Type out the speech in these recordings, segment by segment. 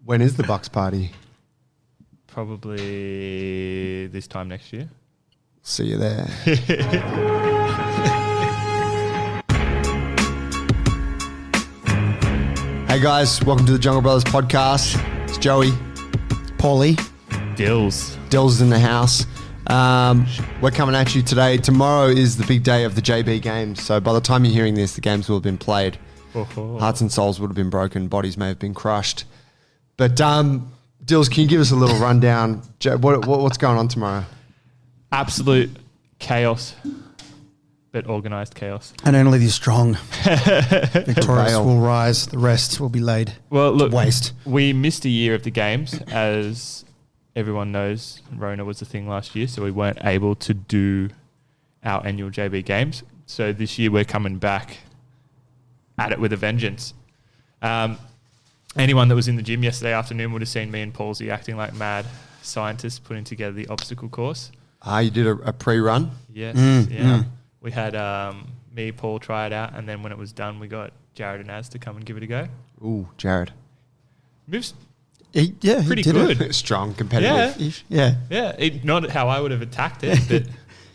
When is the Bucks party? Probably this time next year. See you there. Hey guys, welcome to the Jungle Brothers podcast. It's Joey, Paulie, Dills. Dills in the house. We're coming at you today. Tomorrow is the big day of the JB games. So by the time you're hearing this, the games will have been played. Hearts and souls would have been broken. Bodies may have been crushed. But Dills, can you give us a little rundown? What's going on tomorrow? Absolute chaos, but organised chaos. and only the strong victorious will rise. The rest will be laid Well, look, to waste. we missed a year of the games. As everyone knows, Rona was the thing last year, so we weren't able to do our annual JB games. So this year we're coming back at it with a vengeance. Anyone that was in the gym yesterday afternoon would have seen me and Palsy acting like mad scientists putting together the obstacle course. You did a pre-run? Yes, We had me, Paul try it out, and then when it was done, we got Jared and Az to come and give it a go. Ooh, Jared. Moves He pretty did good. it. Strong, competitive. Yeah. Not how I would have attacked it, but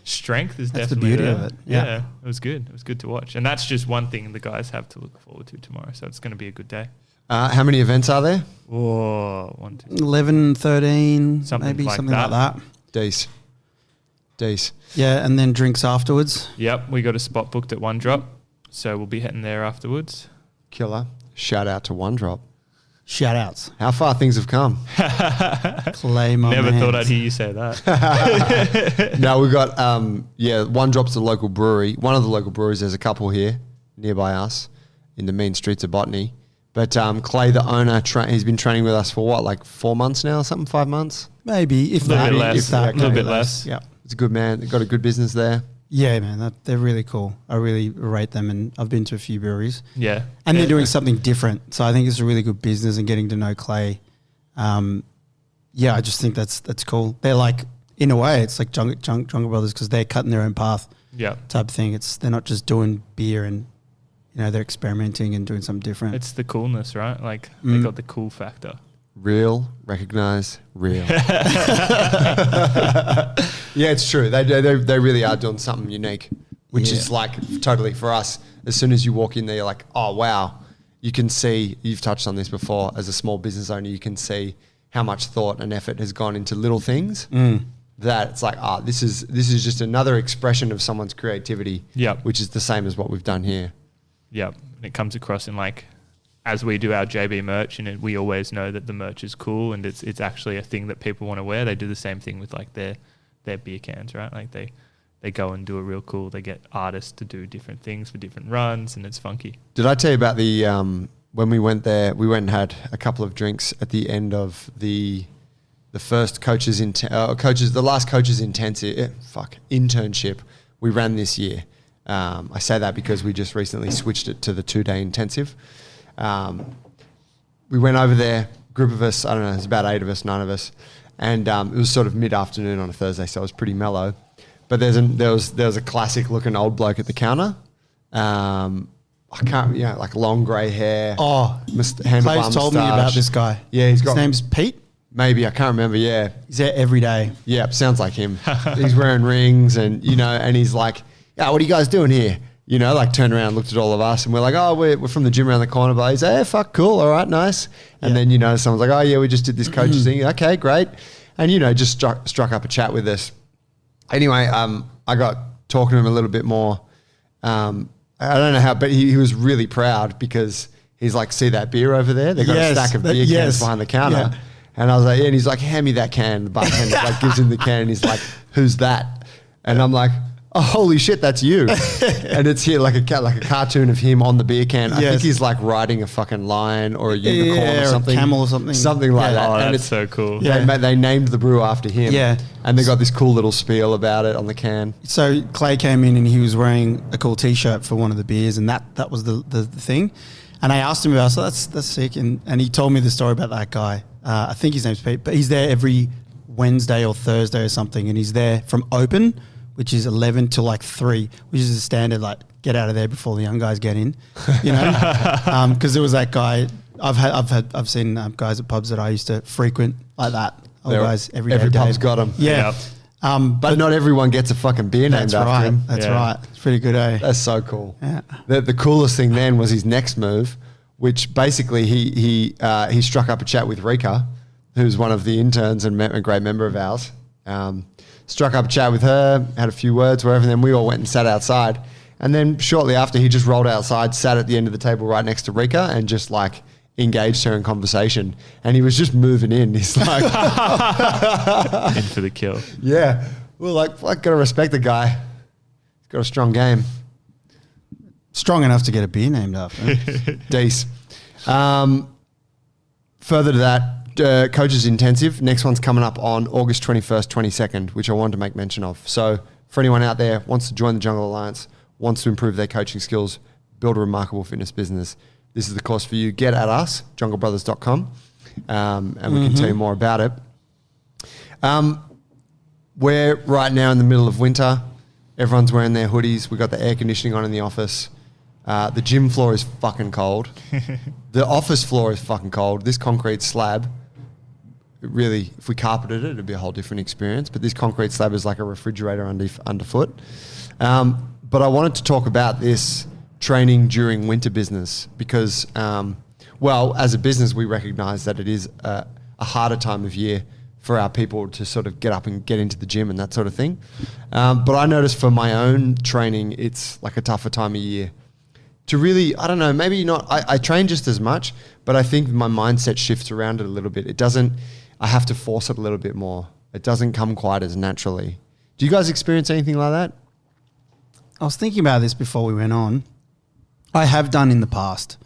strength is That's the definitely beauty there. of it. Yeah. It was good. It was good to watch. And that's just one thing the guys have to look forward to tomorrow, so it's going to be a good day. How many events are there? Oh, 1, 2, 11, 13, Something maybe like something that. like that. Days. Yeah, and then drinks afterwards. Yep, we got a spot booked at One Drop, so we'll be heading there afterwards. Killer. Shout out to One Drop. Shout outs. How far things have come. Clay my Never man. thought I'd hear you say that. Now we've got, One Drop's a local brewery. One of the local breweries, there's a couple here nearby us in the mean streets of Botany. But Clay, the owner, he's been training with us for what, like 4 months now or something, 5 months? Maybe, if A little that. bit less. If that, A little maybe bit less. Yeah. He's a good man. They've got a good business there. Yeah, man, they're really cool. I really rate them, and I've been to a few breweries. Yeah. And Yeah. they're doing something different. So I think it's a really good business, and getting to know Clay. I just think that's cool. They're like, in a way, it's like Jungle Brothers because they're cutting their own path Yeah. type of thing. They're not just doing beer and, they're experimenting and doing something different. It's the coolness, right? Like, they got the cool factor. Real, recognize, real. Yeah, it's true. They really are doing something unique, which is like totally for us. As soon as you walk in there, you're like, oh, wow. You can see, you've touched on this before, as a small business owner, you can see how much thought and effort has gone into little things. That it's like, this is just another expression of someone's creativity, Yep. which is the same as what we've done here. Yeah. And it comes across in like, as we do our JB merch, and we always know that the merch is cool and it's actually a thing that people want to wear. They do the same thing with like their beer cans, right? Like they go and do it real cool. They get artists to do different things for different runs, and it's funky. Did I tell you about the when we went there? We went and had a couple of drinks at the end of the first the last coaches internship we ran this year. I say that because we just recently switched it to the 2-day intensive. We went over there, group of us. I don't know, there's about 8 of us, 9 of us, and it was sort of mid-afternoon on a Thursday, so it was pretty mellow. But there was a classic looking old bloke at the counter. I can't, like long grey hair. Oh, handlebar Clay's told me about moustache. this guy. Yeah, His name's Pete. Maybe, I can't remember. Yeah, He's there every day. yeah, sounds like him. He's wearing rings, and and he's like, "Yeah, what are you guys doing here?" Like turned around, looked at all of us, and we're like, "Oh, we're from the gym around the corner." But he's, "Hey, fuck, cool, all right, nice." And then someone's like, "Oh yeah, we just did this coaches thing." Okay, great, and just struck up a chat with us. Anyway, I got talking to him a little bit more. I don't know how, but he was really proud because he's like, "See that beer over there? They got a stack of beer cans behind the counter." Yeah. And I was like, "Yeah," and he's like, "Hand me that can." The bartender like gives him the can, and he's like, "Who's that?" And I'm like, "Oh, holy shit, that's you!" And it's here like a cartoon of him on the beer can. I think he's like riding a fucking lion or a unicorn or something, a camel or something, something like that. Oh, and that's so cool. Yeah, they named the brew after him. Yeah. And they got this cool little spiel about it on the can. So Clay came in and he was wearing a cool T-shirt for one of the beers, and that was the thing. And I asked him about, so that's sick, and he told me the story about that guy. I think his name's Pete, but he's there every Wednesday or Thursday or something, and he's there from open, which is 11 to like 3, which is a standard, like get out of there before the young guys get in, because there was that guy I've seen guys at pubs that I used to frequent like that. Guys every pub's got them. Yeah. But not everyone gets a fucking beer named after him. That's right. It's pretty good, eh? That's so cool. Yeah. The coolest thing then was his next move, which basically he struck up a chat with Rika, who's one of the interns and a great member of ours. Struck up a chat with her, had a few words, wherever, and then we all went and sat outside. And then shortly after, he just rolled outside, sat at the end of the table right next to Rika, and just like engaged her in conversation. And he was just moving in. He's like, in for the kill. Yeah. Well, like gotta respect the guy. He's got a strong game. Strong enough to get a beer named after. Deece. Further to that, Coaches Intensive. Next one's coming up on August 21st, 22nd, which I wanted to make mention of. So for anyone out there wants to join the Jungle Alliance, wants to improve their coaching skills, build a remarkable fitness business, this is the course for you. Get at us, junglebrothers.com, and we can tell you more about it. We're right now in the middle of winter. Everyone's wearing their hoodies. We've got the air conditioning on in the office. The gym floor is fucking cold. The office floor is fucking cold. This concrete slab, really, if we carpeted it, it'd be a whole different experience. But this concrete slab is like a refrigerator underfoot. But I wanted to talk about this training during winter business because, well, as a business, we recognize that it is a harder time of year for our people to sort of get up and get into the gym and that sort of thing. But I noticed for my own training, it's like a tougher time of year to really, I don't know, maybe not, I train just as much, but I think my mindset shifts around it a little bit. It doesn't, I have to force it a little bit more. It doesn't come quite as naturally. Do you guys experience anything like that? I was thinking about this before we went on. I have done in the past.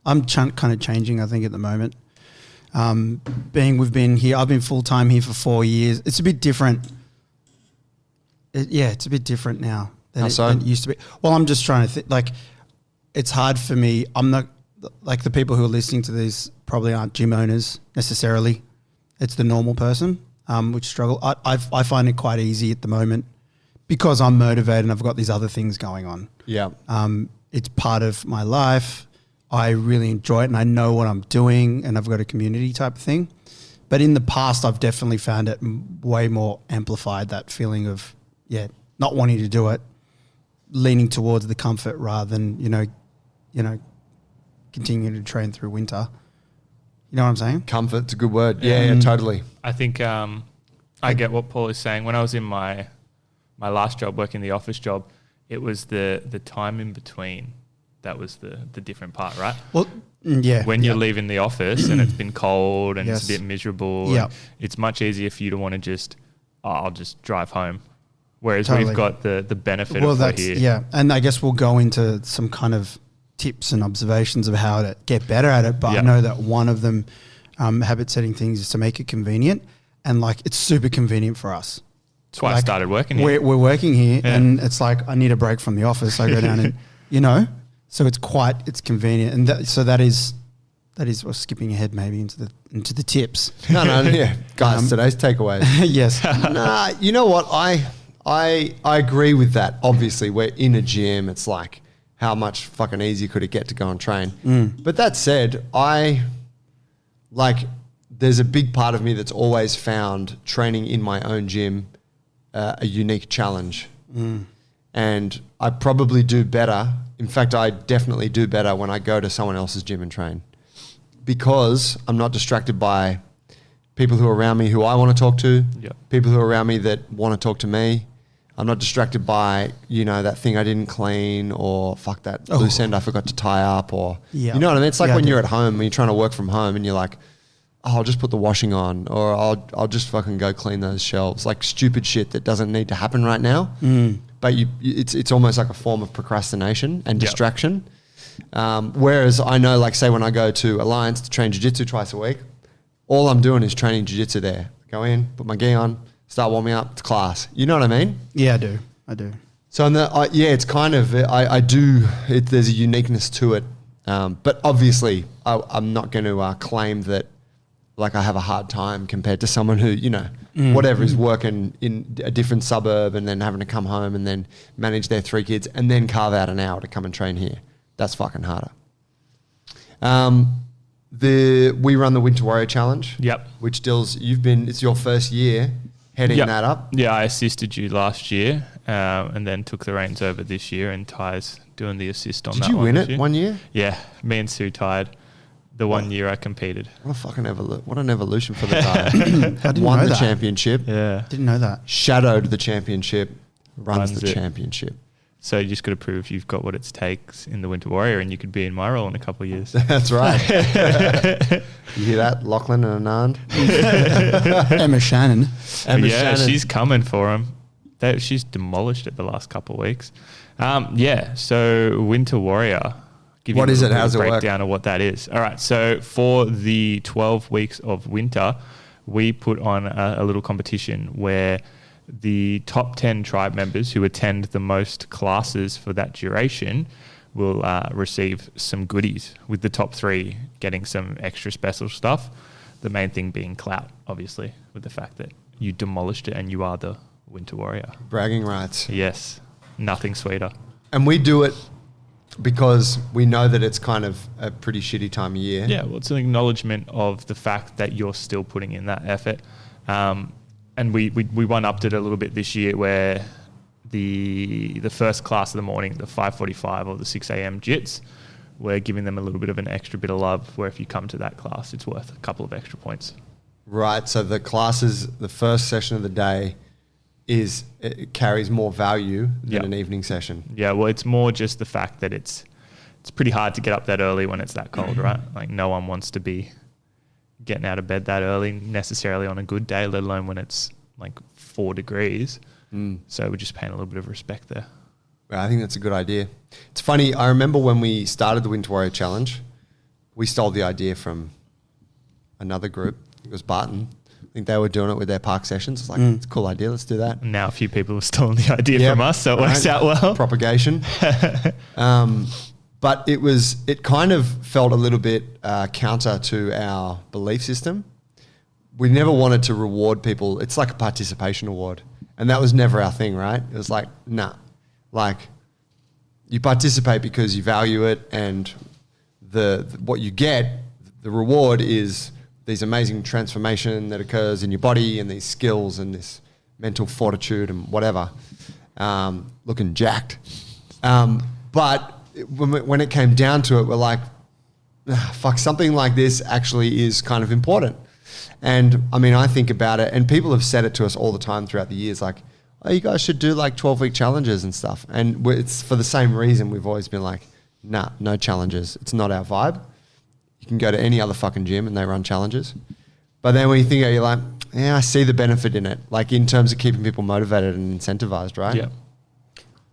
I'm kind of changing, I think, at the moment. We've been here, I've been full-time here for 4 years. It's a bit different. It's a bit different now than it used to be. Well, I'm just trying to think, like, it's hard for me. I'm not, like, the people who are listening to this probably aren't gym owners necessarily. It's the normal person, which struggle. I find it quite easy at the moment because I'm motivated and I've got these other things going on. Yeah. It's part of my life. I really enjoy it and I know what I'm doing and I've got a community type of thing. But in the past, I've definitely found it way more amplified, that feeling of, not wanting to do it, leaning towards the comfort rather than, continuing to train through winter. You know what I'm saying? Comfort's a good word. Yeah, totally. I think I get what Paul is saying. When I was in my last job, working the office job, it was the time in between that was the different part, right? Well, yeah. When you're leaving the office and it's been cold and Yes. it's a bit miserable, Yeah. it's much easier for you to want to just, I'll just drive home. Whereas Totally. we've got the benefit Well, of we're here. yeah. And I guess we'll go into some kind of tips and observations of how to get better at it. But Yeah. I know that one of them, habit setting things, is to make it convenient. And like, it's super convenient for us. That's why I started working here. We're working here Yeah. and it's like, I need a break from the office. I go down and, so it's convenient. And that is, we're skipping ahead maybe into the tips. No, yeah. Guys, today's takeaways. Yes. Nah, you know what? I agree with that. Obviously, we're in a gym. It's like, how much fucking easier could it get to go and train? But that said, there's a big part of me that's always found training in my own gym a unique challenge. And I probably do better. In fact, I definitely do better when I go to someone else's gym and train because I'm not distracted by people who are around me who I want to talk to, people who are around me that want to talk to me. I'm not distracted by, that thing I didn't clean or fuck that loose end I forgot to tie up or, you know what I mean? It's like when you're at home and you're trying to work from home and you're like, I'll just put the washing on or I'll just fucking go clean those shelves. Like stupid shit that doesn't need to happen right now. But it's almost like a form of procrastination and distraction. Whereas I know, like say when I go to Alliance to train jiu-jitsu twice a week, all I'm doing is training jiu-jitsu there. Go in, put my gi on, start warming up to class. You know what I mean? Yeah, I do. So it's kind of, I do, there's a uniqueness to it. But obviously I'm not going to claim that like I have a hard time compared to someone who, whatever is working in a different suburb and then having to come home and then manage their 3 kids and then carve out an hour to come and train here. That's fucking harder. we run the Winter Warrior Challenge. Yep. Which deals, it's your first year heading Yep. that up. Yeah, I assisted you last year, and then took the reins over this year, and Ty's doing the assist on Did that you one win this it year. 1 year? Yeah, me and Sue tied the 1 year I competed. What a fucking what an evolution for the guy. How did you Won know the that? championship, Yeah. Didn't know that. shadowed the championship, runs Runs the it. championship. So you just got to prove you've got what it takes in the Winter Warrior, and you could be in my role in a couple of years. That's right. You hear that, Lachlan and Anand? Emma Shannon. Emma Yeah, Shannon. she's coming for him. She's demolished it the last couple of weeks. So Winter Warrior. Give What you a is little it? bit How does of it work? breakdown of what that is. All right. So for the 12 weeks of winter, we put on a little competition where the top 10 tribe members who attend the most classes for that duration will receive some goodies, with the top 3 getting some extra special stuff. The main thing being clout, obviously, with the fact that you demolished it and you are the Winter Warrior. Bragging rights. Yes, nothing sweeter. And we do it because we know that it's kind of a pretty shitty time of year. Yeah, well, it's an acknowledgement of the fact that you're still putting in that effort. And we one-upped it a little bit this year, where the first class of the morning, the 5:45 or the 6 a.m. jits, we're giving them a little bit of an extra bit of love, where if you come to that class, it's worth a couple of extra points. Right. So the classes, the first session of the day it carries more value than Yep. an evening session. Yeah, well, it's more just the fact that it's pretty hard to get up that early when it's that cold, right? Like, no one wants to be getting out of bed that early necessarily on a good day, let alone when it's like 4 degrees. So we're just paying a little bit of respect there. I think that's a good idea. It's funny. I remember when we started the Winter Warrior Challenge, we stole the idea from another group. It was Barton. I think they were doing it with their park sessions. It's like, it's a cool idea. Let's do that. And now a few people have stolen the idea Yep. from us, so it works Right. out well. Propagation. But it kind of felt a little bit counter to our belief system. We never wanted to reward people. It's like a participation award. And that was never our thing, right? It was like, nah. Like, you participate because you value it, and what you get, the reward is these amazing transformation that occurs in your body, and these skills and this mental fortitude and whatever. Looking jacked. But when it came down to it, we're like, fuck, something like this actually is kind of important. And I mean, I think about it, and people have said it to us all the time throughout the years, like, oh, you guys should do like 12-week challenges and stuff. And it's for the same reason we've always been like, nah, no challenges. It's not our vibe. You can go to any other fucking gym and they run challenges. But then when you think, you're like, yeah, I see the benefit in it, like in terms of keeping people motivated and incentivized, right? Yeah.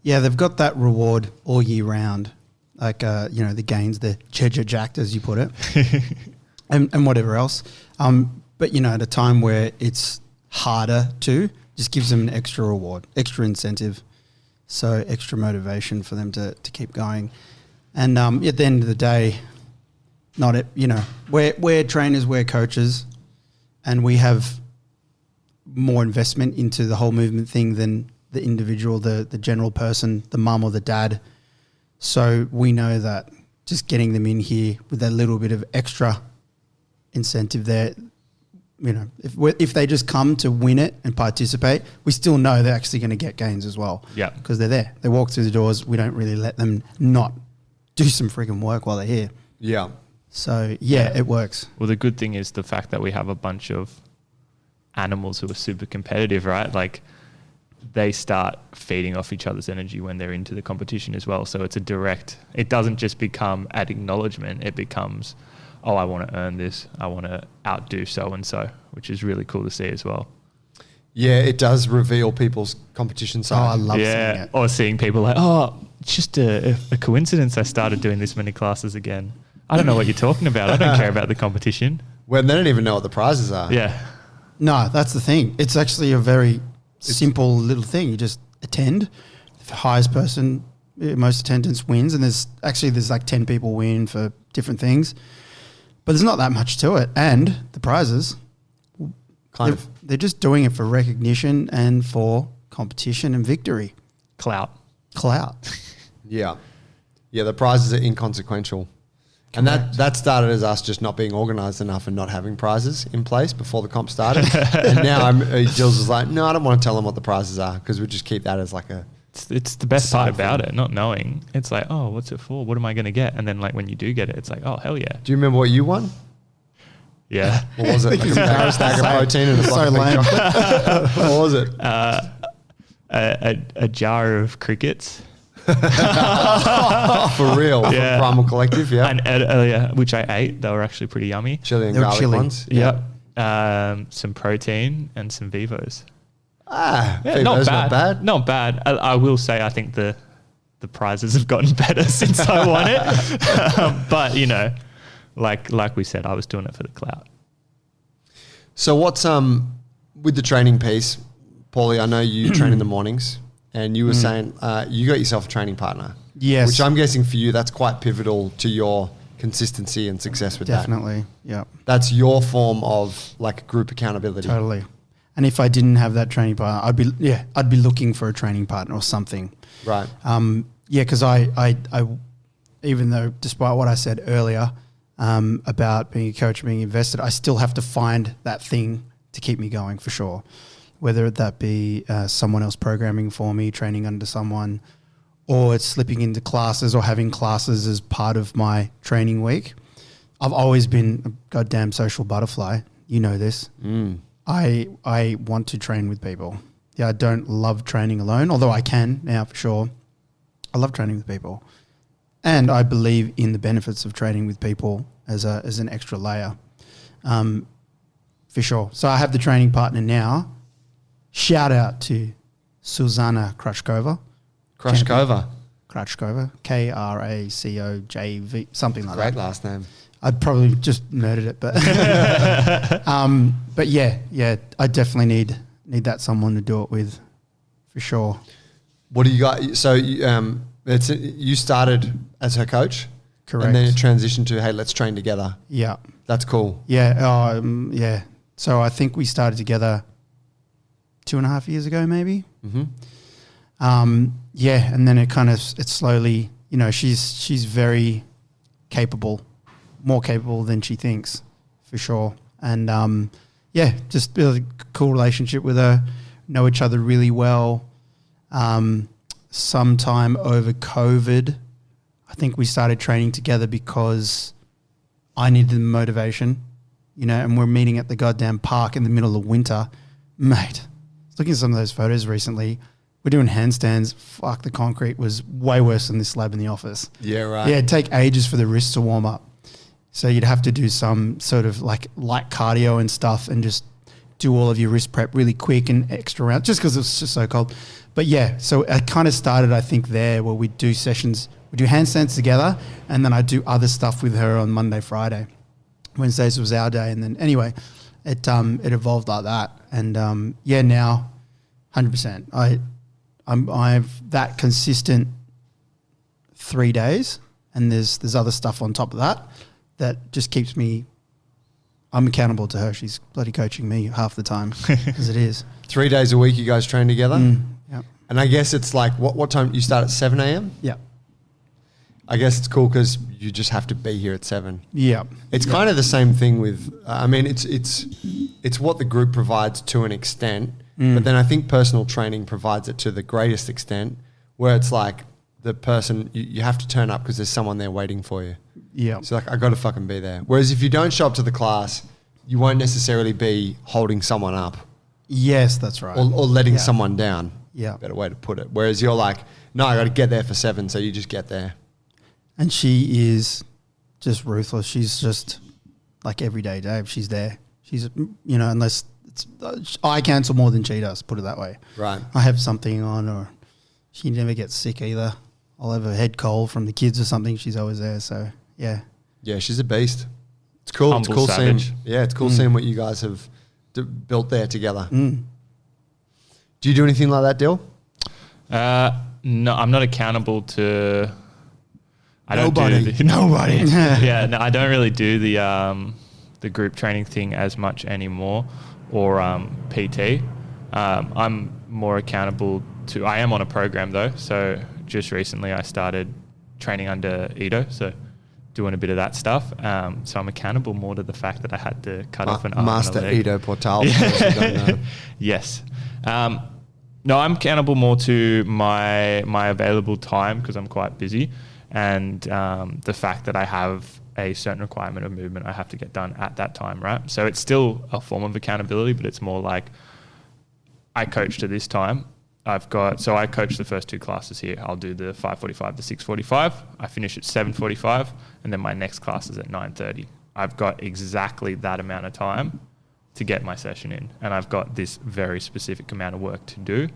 Yeah, they've got that reward all year round. Like, the gains, the cheddar jacked, as you put it, and whatever else. But, at a time where it's harder to, just gives them an extra reward, extra incentive. So extra motivation for them to keep going. And at the end of the day, we're trainers, we're coaches, and we have more investment into the whole movement thing than the individual, the general person, the mum or the dad. So we know that just getting them in here with that little bit of extra incentive there, if they just come to win it and participate, we still know they're actually going to get gains as well. Yeah. Because they're there. They walk through the doors. We don't really let them not do some freaking work while they're here. Yeah. So, yeah, it works. Well, the good thing is the fact that we have a bunch of animals who are super competitive, right? Like, they start feeding off each other's energy when they're into the competition as well. So it's it doesn't just become an acknowledgement, it becomes, oh, I want to earn this, I want to outdo so-and-so, which is really cool to see as well. Yeah, it does reveal people's competition side. I love seeing it. Or seeing people like, oh, it's just a coincidence I started doing this many classes again. I don't know what you're talking about. I don't care about the competition. Well, they don't even know what the prizes are. Yeah. No, that's the thing. It's actually a very simple little thing. You just attend. The highest person, most attendance wins. And there's like 10 people win for different things. But there's not that much to it. And the prizes, they're just doing it for recognition and for competition and victory. Clout. Clout. Yeah. Yeah, the prizes are inconsequential. And that started as us just not being organised enough and not having prizes in place before the comp started. And now Jules is like, no, I don't want to tell them what the prizes are because we just keep that as like a... It's the best part about it, not knowing. It's like, oh, what's it for? What am I going to get? And then like when you do get it, it's like, oh, hell yeah. Do you remember what you won? Yeah. What was it? Like a Paris bag of protein and a block of milk chocolate? What was it? A jar of crickets. For real? Yeah. From Primal Collective, yeah? And which I ate. They were actually pretty yummy. Chili and They were garlic chili. ones? Yep. Some protein and some Vivos. Ah, Yeah, Vivo's not bad. Not bad. I will say I think the prizes have gotten better since I won it. But, you know, like we said, I was doing it for the clout. So what's with the training piece, Paulie, I know you train in the mornings and you were saying you got yourself a training partner. Yes. Which I'm guessing for you, that's quite pivotal to your consistency and success with that. Definitely. Yeah. That's your form of like group accountability. Totally. And if I didn't have that training partner, I'd be looking for a training partner or something. Right. Because I even though despite what I said earlier about being a coach and being invested, I still have to find that thing to keep me going for sure. Whether that be someone else programming for me, training under someone, or it's slipping into classes or having classes as part of my training week. I've always been a goddamn social butterfly. You know this. I want to train with people. Yeah, I don't love training alone, although I can now for sure. I love training with people. And I believe in the benefits of training with people as an extra layer, for sure. So I have the training partner now. Shout out to Susanna Krachkova. Krachkova. Krachkova, Kracojv, something like that. Great last name. I'd probably just murdered it, but but yeah, I definitely need that someone to do it with, for sure. What do you got? So you started as her coach, Correct. and then it transitioned to, hey, let's train together. Yeah, That's cool. yeah, yeah. So I think we started together 2.5 years ago, maybe. Yeah, and then it slowly, you know, she's very capable, more capable than she thinks, for sure. And yeah, just build a cool relationship with her, know each other really well. Sometime over COVID, I think we started training together because I needed the motivation, you know, and we're meeting at the goddamn park in the middle of winter. Mate, I was looking at some of those photos recently. We're doing handstands. Fuck, the concrete was way worse than this slab in the office. Yeah, right. Yeah, it'd take ages for the wrists to warm up. So you'd have to do some sort of like light cardio and stuff and just do all of your wrist prep really quick and extra rounds just because it's just so cold. But yeah, so it kind of started, I think, there where we do sessions, we do handstands together and then I do other stuff with her on Monday, Friday. Wednesdays was our day. And then anyway, it evolved like that. And yeah, now 100%. I've that consistent 3 days and there's other stuff on top of that just keeps me, I'm accountable to her. She's bloody coaching me half the time as it is. 3 days a week you guys train together? Yeah. And I guess it's like, what time, you start at 7 a.m.? Yeah. I guess it's cool because you just have to be here at 7. Yeah. It's kind of the same thing with, I mean, it's what the group provides to an extent, but then I think personal training provides it to the greatest extent where it's like the person, you have to turn up because there's someone there waiting for you. Yeah. So like, I got to fucking be there. Whereas if you don't show up to the class, you won't necessarily be holding someone up Yes, that's right. or letting someone down. Yeah. Better way to put it. Whereas you're like, no, I got to get there for 7. So you just get there. And she is just ruthless. She's just like everyday Dave. She's there. She's, you know, unless it's, I cancel more than she does, put it that way. Right. I have something on or she never gets sick either. I'll have a head cold from the kids or something. She's always there. So yeah. Yeah, she's a beast. It's cool. Humble it's cool savage. seeing. Yeah, it's cool seeing what you guys have built there together. Do you do anything like that, Dill? No, I'm not accountable to. Nobody. Nobody. Yeah, no, I don't really do the group training thing as much anymore, or PT. I'm more accountable to. I am on a program though, so just recently I started training under Ido. So doing a bit of that stuff. So I'm accountable more to the fact that I had to cut off an arm Master and a leg. Ido Portal. For those who don't know. Yes. No, I'm accountable more to my available time because I'm quite busy, and the fact that I have a certain requirement of movement I have to get done at that time, right? So it's still a form of accountability, but it's more like I coach to this time. I coach the first 2 classes here. I'll do the 5:45 to 6:45. I finish at 7:45, and then my next class is at 9:30. I've got exactly that amount of time to get my session in, and I've got this very specific amount of work to do,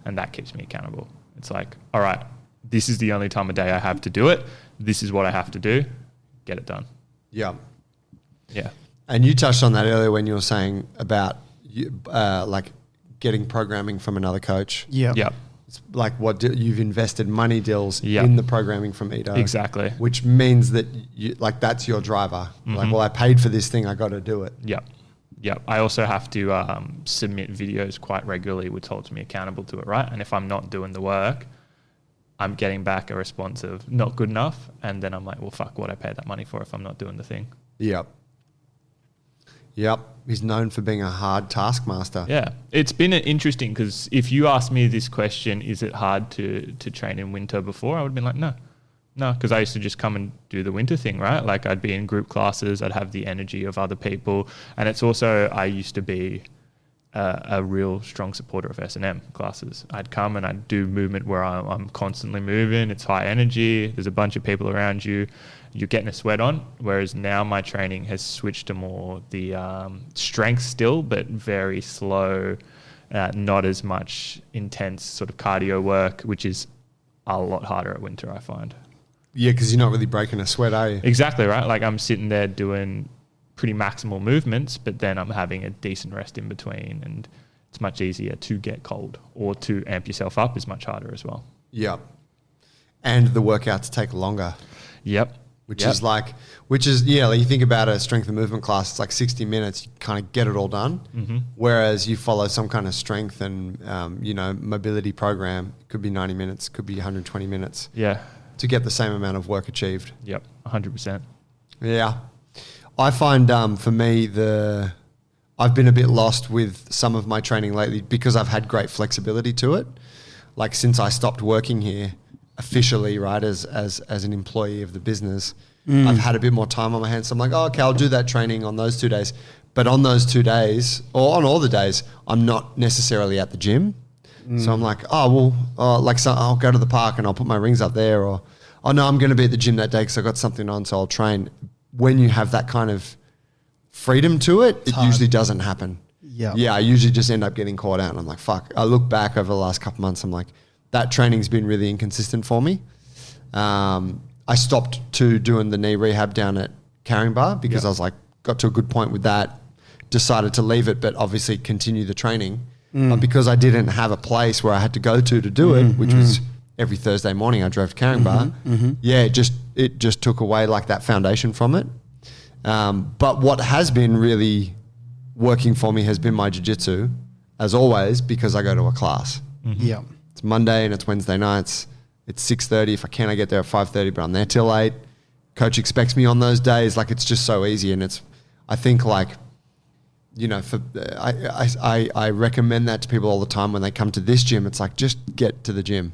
and that keeps me accountable. It's like, all right, this is the only time of day I have to do it. This is what I have to do. Get it done. Yeah. Yeah. And you touched on that earlier when you were saying about like getting programming from another coach. Yeah. Yeah. It's like you've invested money deals Yeah. in the programming from Ido. Exactly. Which means that that's your driver. Like, well, I paid for this thing, I got to do it. Yeah. Yeah. I also have to submit videos quite regularly, which holds me accountable to it, right? And if I'm not doing the work, I'm getting back a response of not good enough. And then I'm like, well, fuck, what I paid that money for if I'm not doing the thing. Yep. Yep. He's known for being a hard taskmaster. Yeah. It's been interesting because if you asked me this question, is it hard to train in winter before? I would have been like, no, because I used to just come and do the winter thing, right? Like I'd be in group classes, I'd have the energy of other people. And it's also, I used to be a real strong supporter of S&M classes. I'd come and I'd do movement where I'm constantly moving. It's high energy. There's a bunch of people around you. You're getting a sweat on. Whereas now my training has switched to more the strength still, but very slow, not as much intense sort of cardio work, which is a lot harder at winter, I find. Yeah, because you're not really breaking a sweat, are you? Exactly, right? Like I'm sitting there doing pretty maximal movements, but then I'm having a decent rest in between, and it's much easier to get cold, or to amp yourself up is much harder as well. Yep. And the workouts take longer. Yep. Which is like you think about a strength and movement class, it's like 60 minutes, you kind of get it all done. Mm-hmm. Whereas you follow some kind of strength and, mobility program, it could be 90 minutes, could be 120 minutes. Yeah. To get the same amount of work achieved. Yep. 100%. Yeah. I find for me, I've been a bit lost with some of my training lately because I've had great flexibility to it. Like since I stopped working here officially, right, as an employee of the business, I've had a bit more time on my hands. So I'm like, oh, okay, I'll do that training on those 2 days. But on those 2 days, or on all the days, I'm not necessarily at the gym. So I'm like, so I'll go to the park and I'll put my rings up there, or, oh no, I'm going to be at the gym that day because I got something on, so I'll train. When you have that kind of freedom to it, it usually doesn't happen. Yeah. Yeah, I usually just end up getting caught out and I'm like, fuck. I look back over the last couple of months, I'm like, that training's been really inconsistent for me. I stopped doing the knee rehab down at Caringbah because I was like, got to a good point with that, decided to leave it, but obviously continue the training. But because I didn't have a place where I had to go to do it, which was every Thursday morning I drove to Caringbah, it just took away like that foundation from it. But what has been really working for me has been my jiu-jitsu, as always, because I go to a class. Yeah. It's Monday and it's Wednesday nights. It's 6:30. If I can, I get there at 5:30, but I'm there till 8. Coach expects me on those days. Like it's just so easy. And I think like, I recommend that to people all the time when they come to this gym. It's like, just get to the gym.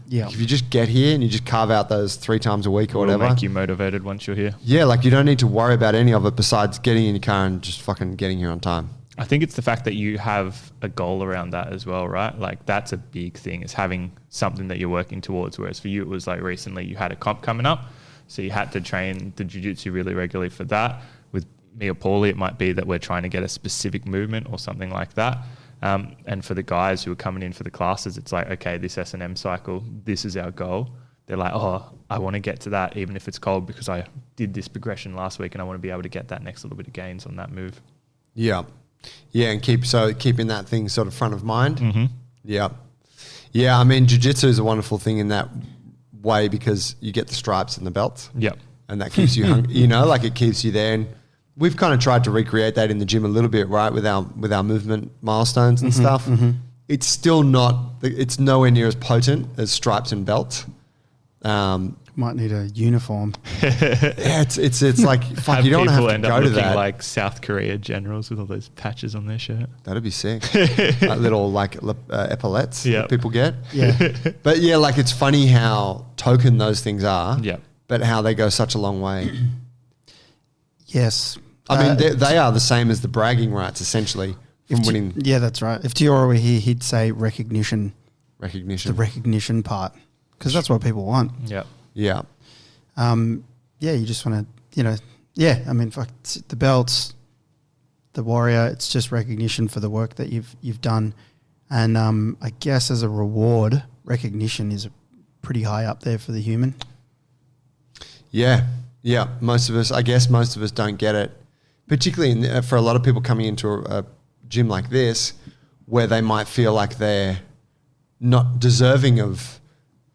Yeah. If you just get here and you just carve out those 3 times a week or whatever. It'll make you motivated once you're here. Yeah, like you don't need to worry about any of it besides getting in your car and just fucking getting here on time. I think it's the fact that you have a goal around that as well, right? Like that's a big thing, is having something that you're working towards. Whereas for you, it was like recently you had a comp coming up, so you had to train the jiu-jitsu really regularly for that. With me or Paulie, it might be that we're trying to get a specific movement or something like that. And for the guys who are coming in for the classes, it's like, okay, this S&M cycle, this is our goal. They're like, oh, I want to get to that even if it's cold because I did this progression last week and I want to be able to get that next little bit of gains on that move. Yeah. Yeah, and keeping that thing sort of front of mind. Mm-hmm. Yeah. Yeah, I mean, jiu-jitsu is a wonderful thing in that way because you get the stripes and the belts. Yep. And that keeps you hungry, like it keeps you there. And we've kind of tried to recreate that in the gym a little bit, right, with our movement milestones and stuff. Mm-hmm. It's still it's nowhere near as potent as stripes and belts. Might need a uniform. Yeah, it's like fuck. Have You don't people have to end go up to looking that. like South Korea generals with all those patches on their shirt. That'd be sick. Little like epaulets Yeah. that people get. Yeah. But yeah, like it's funny how token those things are. Yeah. But how they go such a long way. Yes. I mean, they are the same as the bragging rights, essentially, from winning Yeah, that's right. If Tiora were here, he'd say recognition, recognition. the recognition part, because that's what people want. Yeah. Yeah. Yeah, you just want to, yeah. I mean, fuck the belts, the warrior. It's just recognition for the work that you've done, and I guess as a reward, recognition is pretty high up there for the human. Yeah. Yeah. Most of us don't get it, particularly for a lot of people coming into a gym like this, where they might feel like they're not deserving of,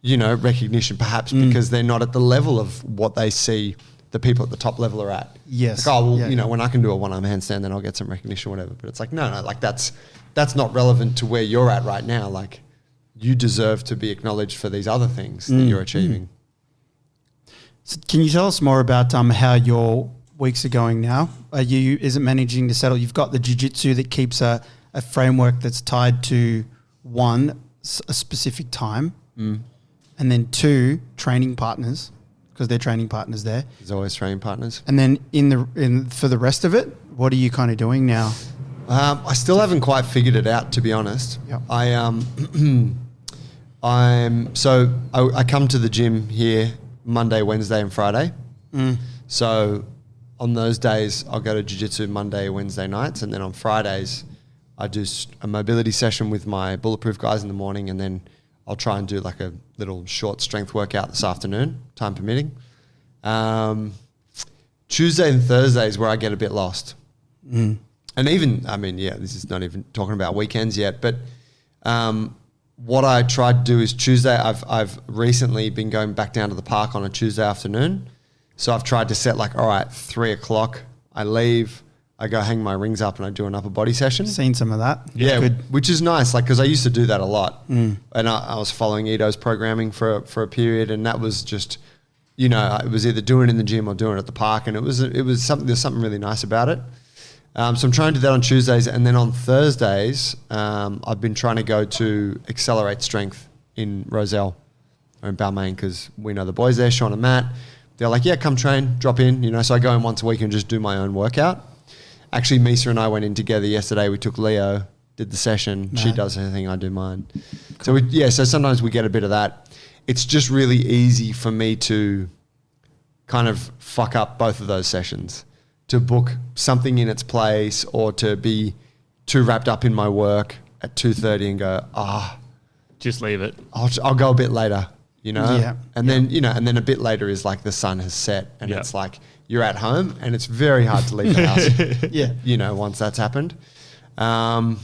recognition, perhaps because they're not at the level of what they see the people at the top level are at. Yes. Like, oh, well, Yeah, yeah. when I can do a one-arm handstand, then I'll get some recognition, whatever. But it's like, no, like that's not relevant to where you're at right now. Like, you deserve to be acknowledged for these other things that you're achieving. So can you tell us more about how your weeks are going now? Is it managing to settle? You've got the jiu-jitsu that keeps a framework that's tied to one, a specific time, and then two, training partners, because they're training partners there. There's always training partners. And then for the rest of it, what are you kind of doing now? I still haven't quite figured it out, to be honest. Yep. I come to the gym here Monday, Wednesday, and Friday. So on those days, I'll go to jiu-jitsu Monday, Wednesday nights, and then on Fridays, I do a mobility session with my Bulletproof guys in the morning, and then I'll try and do like a little short strength workout this afternoon, time permitting. Tuesday and Thursday is where I get a bit lost. And even, this is not even talking about weekends yet, but what I try to do is Tuesday, I've recently been going back down to the park on a Tuesday afternoon. So I've tried to set like, all right, 3:00, I leave, I go hang my rings up and I do an upper body session. Seen some of that. Yeah, Good. which is nice, like, because I used to do that a lot. And I was following Ito's programming for a period, and that was just, it was either doing it in the gym or doing it at the park, and it was something, there's something really nice about it. So I'm trying to do that on Tuesdays, and then on Thursdays, I've been trying to go to Accelerate Strength in Roselle or in Balmain, because we know the boys there, Sean and Matt. They're like, yeah, come train, drop in, so I go in once a week and just do my own workout. Actually, Misa and I went in together yesterday. We took Leo, did the session. No. She does her thing, I do mine. Cool. So sometimes we get a bit of that. It's just really easy for me to kind of fuck up both of those sessions, to book something in its place or to be too wrapped up in my work at 2:30 and go, Just leave it. I'll go a bit later, Yeah. and then, and then a bit later is like the sun has set and Yeah. it's like you're at home and it's very hard to leave the house, Yeah. once that's happened. And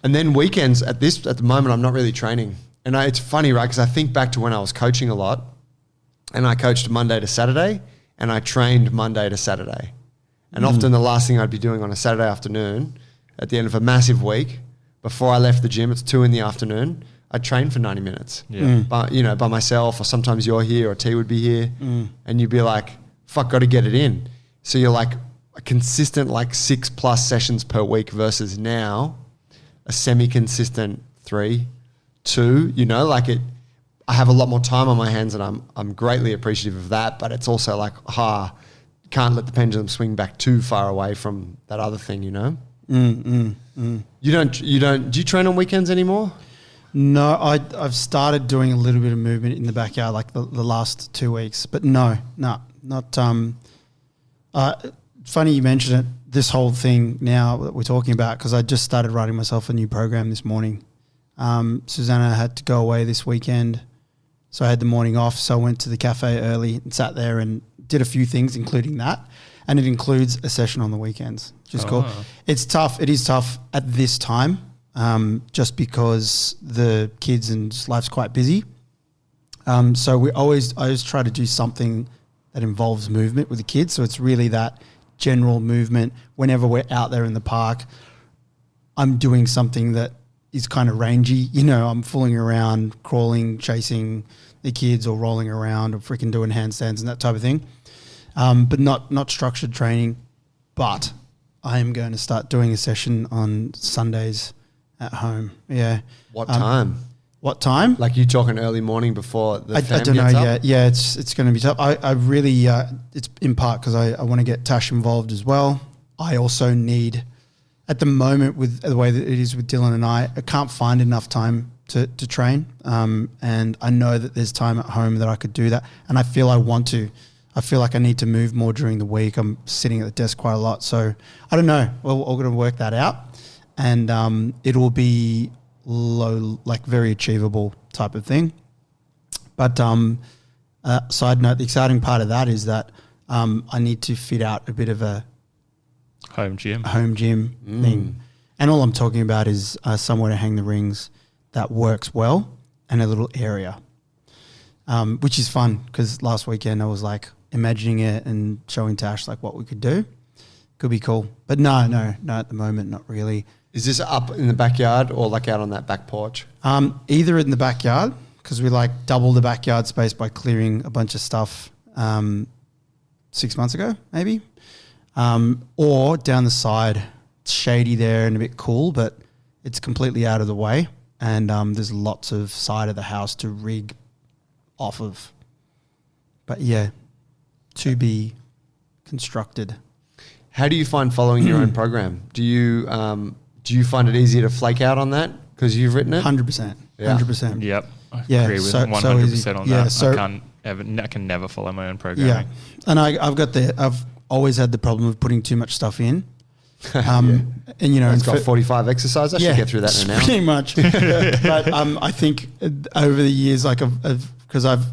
then weekends at the moment, I'm not really training. And it's funny, right? Because I think back to when I was coaching a lot, and I coached Monday to Saturday and I trained Monday to Saturday. And often the last thing I'd be doing on a Saturday afternoon at the end of a massive week, before I left the gym, it's 2 p.m, I'd train for 90 minutes. Yeah. By myself, or sometimes you're here or T would be here, and you'd be like, fuck, got to get it in. So you're like a consistent 6+ sessions per week versus now a semi-consistent 3, 2, I have a lot more time on my hands, and I'm greatly appreciative of that, but it's also like, can't let the pendulum swing back too far away from that other thing, You don't, do you train on weekends anymore? No, I've started doing a little bit of movement in the backyard like the last 2 weeks, but no, not. Funny you mention it. This whole thing now that we're talking about, because I just started writing myself a new program this morning. Susanna had to go away this weekend, so I had the morning off. So I went to the cafe early and sat there and did a few things, including that, and it includes a session on the weekends, which is cool. It's tough. It is tough at this time. Just because the kids and just life's quite busy. So I always try to do something that involves movement with the kids. So it's really that general movement. Whenever we're out there in the park, I'm doing something that is kind of rangy. I'm fooling around, crawling, chasing, the kids or rolling around or freaking doing handstands and that type of thing. But not structured training. But I am going to start doing a session on Sundays at home. Yeah. What time? What time? Like you talking early morning before the I fam don't know gets up? yet. Yeah, it's going to be tough. I really, it's in part because I want to get Tash involved as well. I also need, at the moment with the way that it is with Dylan and I can't find enough time to train. And I know that there's time at home that I could do that. And I feel I want to. I feel like I need to move more during the week. I'm sitting at the desk quite a lot. So I don't know. We're going to work that out. And it will be low, like very achievable type of thing. But side note, the exciting part of that is that I need to fit out a bit of a home gym thing. And all I'm talking about is somewhere to hang the rings that works well and a little area, which is fun because last weekend I was like imagining it and showing Tash like what we could do. Could be cool. But no, at the moment, not really. Is this up in the backyard or like out on that back porch? Either in the backyard because we like double the backyard space by clearing a bunch of stuff 6 months ago, maybe, or down the side. It's shady there and a bit cool, but it's completely out of the way. And there's lots of side of the house to rig off of. But yeah, to be constructed. How do you find following your own program? Do you find it easier to flake out on that because you've written it? 100%. Yeah. 100%. Yep. I Yeah, agree with so 100% on yeah, that. so- I can never follow my own programming. Yeah. And I've always had the problem of putting too much stuff in. And you know, It's got 45 exercises. I should get through that in an hour. Pretty much. But I think over the years, like because I've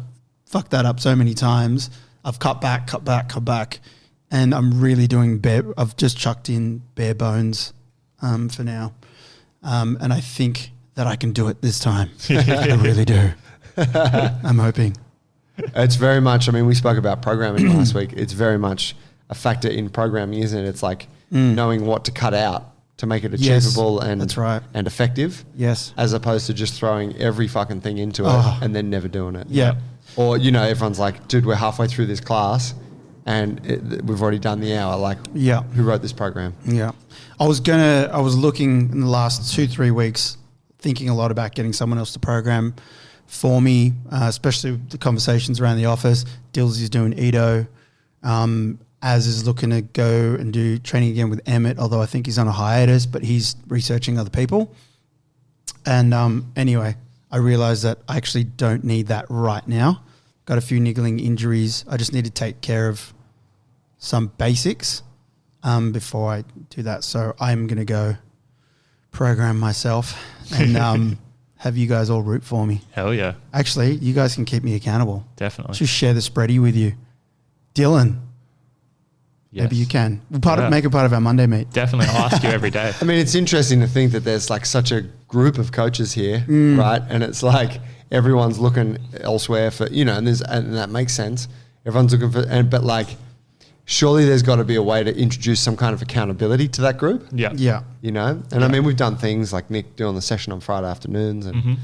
fucked that up so many times, I've cut back, and I'm really doing I've just chucked in bare bones for now, and I think that I can do it this time. I really do. I'm hoping. It's very much, I mean, we spoke about programming last week. It's very much a factor in programming, isn't it? It's like knowing what to cut out to make it achievable and that's right. and effective. Yes. As opposed to just throwing every fucking thing into it and then never doing it. Yeah. Or, you know, everyone's like, dude, we're halfway through this class and we've already done the hour. Like, Yeah. who wrote this program? Yeah. I was looking in the last 2-3 weeks, thinking a lot about getting someone else to program for me, especially with the conversations around the office. Dills is doing Edo. Az is looking to go and do training again with Emmett, although I think he's on a hiatus, but he's researching other people. And anyway, I realized that I actually don't need that right now. Got a few niggling injuries. I just need to take care of some basics before I do that. So I'm going to go program myself and have you guys all root for me. Hell yeah. Actually, you guys can keep me accountable. Definitely. Just share the spready with you. Dylan, Yes. maybe you can. We'll make it part of our Monday meet. Definitely. I'll ask you every day. I mean, it's interesting to think that there's like such a group of coaches here, right? And it's like everyone's looking elsewhere for, you know, and that makes sense. Everyone's looking for, but like, surely there's got to be a way to introduce some kind of accountability to that group. Yeah. Yeah. You know, and I mean, we've done things like Nick doing the session on Friday afternoons, and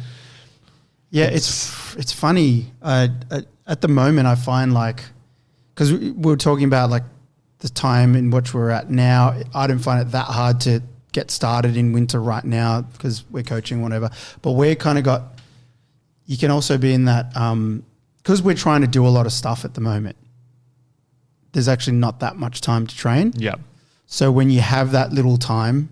Yeah, it's funny. At the moment, I find like, because we were talking about like the time in which we're at now, I don't find it that hard to get started in winter right now because we're coaching, whatever. But we're kind of you can also be in that, because we're trying to do a lot of stuff at the moment, there's actually not that much time to train. Yeah. So when you have that little time,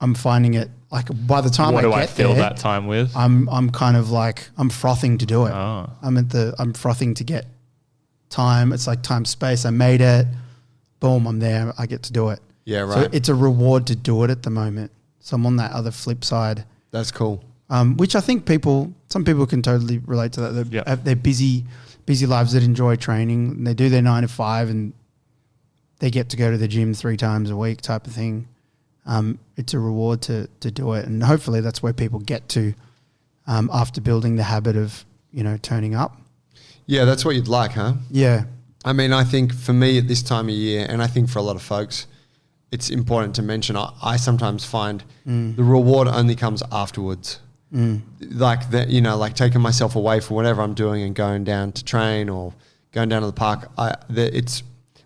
I'm finding it like by the time What do I get fill there, that time with? I'm kind of like I'm frothing to do it. Oh. I'm frothing to get time. It's like time space. I made it. Boom, I'm there. I get to do it. yeah, right. So it's a reward to do it at the moment. So I'm on that other flip side, That's cool. which I think some people can totally relate to that. They Yeah. have their busy lives that enjoy training. And they do their 9 to 5 and they get to go to the gym 3 times a week type of thing. It's a reward to do it. And hopefully that's where people get to after building the habit of, you know, turning up. Yeah, that's what you'd like, huh? Yeah. I mean, I think for me at this time of year, and I think for a lot of folks, it's important to mention, I sometimes find the reward only comes afterwards. like that, you know, like taking myself away from whatever I'm doing and going down to train or going down to the park. It's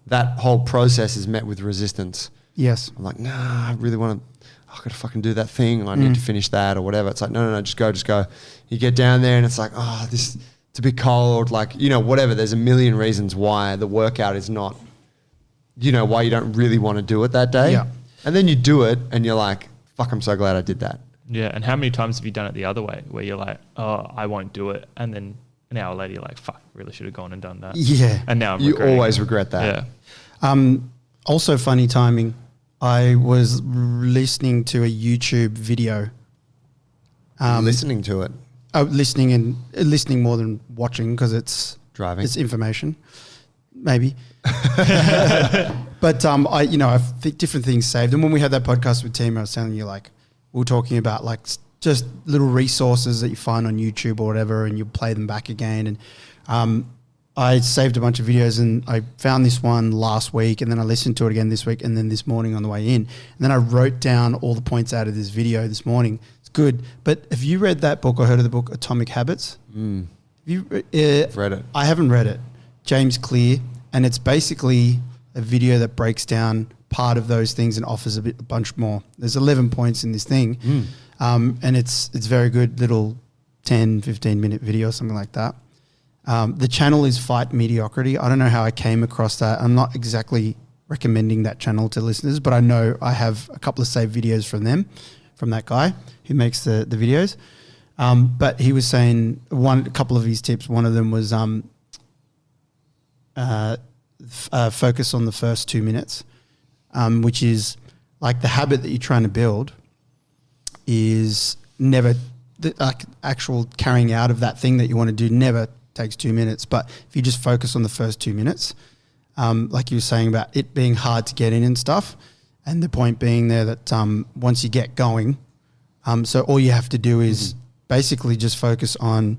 that whole process is met with resistance. Yes. I'm like, nah, I really want to. I got to fucking do that thing. I need to finish that or whatever. It's like, no, just go. You get down there and it's like, oh, it's a bit cold. Like, you know, whatever. There's a million reasons why the workout is not, you know, why you don't really want to do it that day. Yeah. And then you do it and you're like, fuck, I'm so glad I did that. Yeah. And how many times have you done it the other way where you're like, oh, I won't do it. And then an hour later, you're like, fuck, really should have gone and done that. Yeah. And now You always regret that. Yeah. Also funny timing. I was listening to a YouTube video. Listening to it. Listening more than watching because it's Driving. It's information, maybe. But I think different things saved. And when we had that podcast with Tim, I was telling you like we were talking about like just little resources that you find on YouTube or whatever, and you play them back again. And I saved a bunch of videos, and I found this one last week, and then I listened to it again this week, and then this morning on the way in. And then I wrote down all the points out of this video this morning. It's good. But have you read that book or heard of the book Atomic Habits? I've Read it? I haven't read it. James Clear, and it's basically a video that breaks down part of those things and offers a bunch more. There's 11 points in this thing, and it's very good. Little 10, 15-minute video, something like that. The channel is Fight Mediocrity. I don't know how I came across that. I'm not exactly recommending that channel to listeners, but I know I have a couple of saved videos from that guy who makes the videos. But he was saying a couple of his tips. One of them was focus on the first 2 minutes, which is like the habit that you're trying to build is never the actual carrying out of that thing that you want to do never takes 2 minutes. But if you just focus on the first 2 minutes, like you were saying about it being hard to get in and stuff, and the point being there that once you get going, so all you have to do is basically just focus on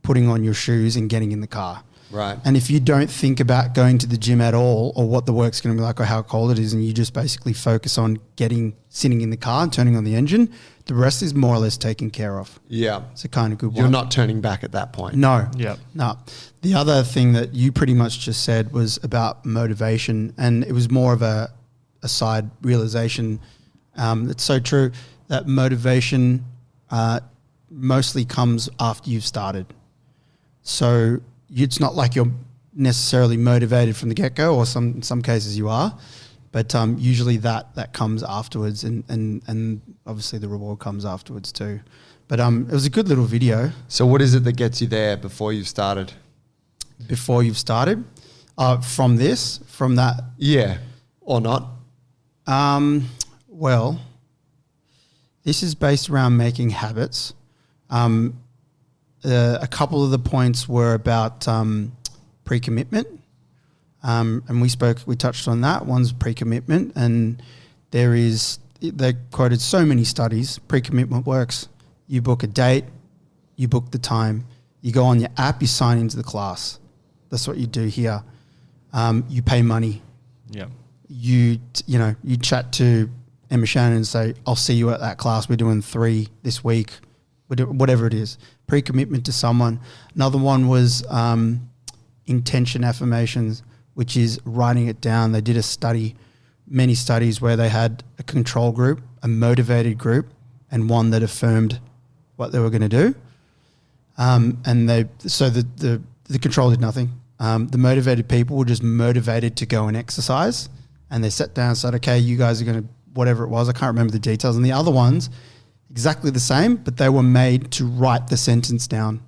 putting on your shoes and getting in the car. Right. And if you don't think about going to the gym at all or what the work's going to be like or how cold it is, and you just basically focus on sitting in the car and turning on the engine, the rest is more or less taken care of. Yeah. It's a kind of good one. You're not turning back at that point. No. Yeah. No. The other thing that you pretty much just said was about motivation, and it was more of a side realization. It's so true that motivation mostly comes after you've started. So it's not like you're necessarily motivated from the get-go, or in some cases you are, but usually that comes afterwards, and obviously the reward comes afterwards too. But it was a good little video. So what is it that gets you there before you've started? Before you've started? From that? Yeah, or not? Well, this is based around making habits. A couple of the points were about pre-commitment, and we touched on that. One's pre-commitment, and they quoted so many studies. Pre-commitment works. You book a date, you book the time, you go on your app, you sign into the class. That's what you do here. You pay money. Yeah. You chat to Emma Shannon and say, I'll see you at that class. We're doing 3 this week, whatever it is. Pre-commitment to someone. Another one was intention affirmations, which is writing it down. They did many studies where they had a control group, a motivated group, and one that affirmed what they were going to do. The control did nothing. The motivated people were just motivated to go and exercise, and they sat down and said, okay, you guys are going to, whatever it was, I can't remember the details. And the other ones, exactly the same, but they were made to write the sentence down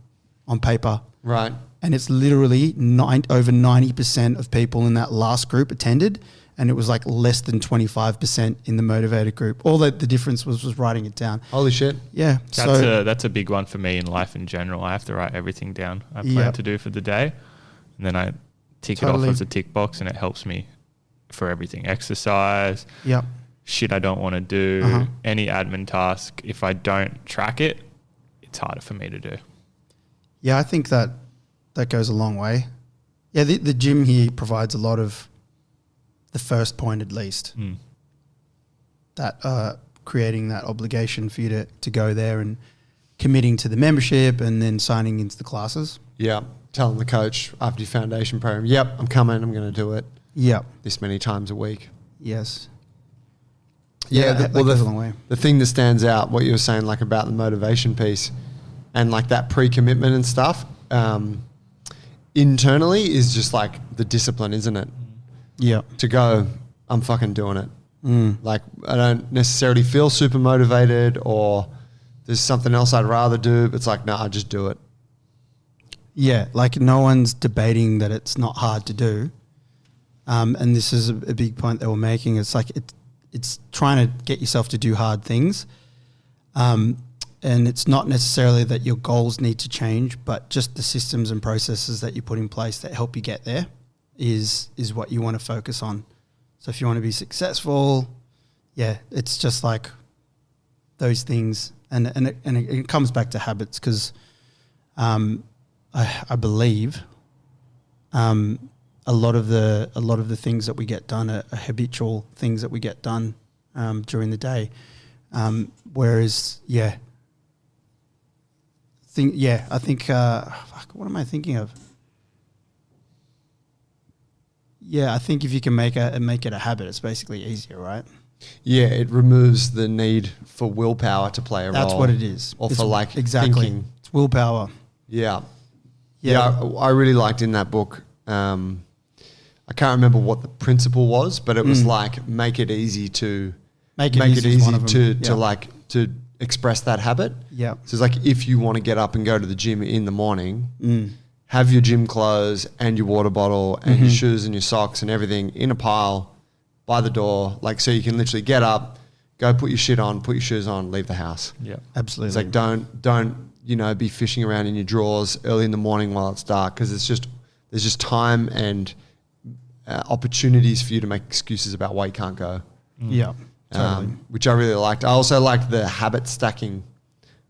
on paper. Right. And it's literally over 90% of people in that last group attended, and it was like less than 25% in the motivated group. All that the difference was writing it down. Holy shit. Yeah. That's a big one for me in life in general. I have to write everything down I plan to do for the day, and then I tick it off as a tick box, and it helps me for everything. Exercise. Yep. Shit I don't want to do, any admin task. If I don't track it, it's harder for me to do. Yeah, I think that goes a long way. Yeah, the gym here provides a lot of the first point at least. That creating that obligation for you to go there and committing to the membership and then signing into the classes. Yeah. Telling the coach after your foundation program, yep, I'm coming, I'm going to do it Yeah. this many times a week. Yes. Yeah. that goes a long way. The thing that stands out, what you were saying, like about the motivation piece and like that pre-commitment and stuff, internally is just like the discipline, isn't it? Yeah. To go, I'm fucking doing it. Mm. Like I don't necessarily feel super motivated or there's something else I'd rather do. But it's like, no, I just do it. Yeah, like no one's debating that it's not hard to do. And this is a big point that we're making. It's like it's trying to get yourself to do hard things. And it's not necessarily that your goals need to change, but just the systems and processes that you put in place that help you get there is what you want to focus on. So if you want to be successful, yeah, it's just like those things. And it comes back to habits because I believe a lot of the things that we get done are habitual things that we get done during the day. Whereas, I think what am I thinking of? Yeah, I think if you can make it a habit, it's basically easier, right? Yeah, it removes the need for willpower to play a role. That's what it is. Or It's for like exactly. thinking. It's willpower. Yeah. Yeah, I really liked in that book. I can't remember what the principle was, but it was like make it easy to Make it easy to express that habit. Yeah. So it's like if you want to get up and go to the gym in the morning, have your gym clothes and your water bottle and your shoes and your socks and everything in a pile by the door, like so you can literally get up, go put your shit on, put your shoes on, leave the house. Yeah. Absolutely. It's like don't be fishing around in your drawers early in the morning while it's dark because there's just time and opportunities for you to make excuses about why you can't go. Yeah. Totally. Which I really liked. I also liked the habit stacking,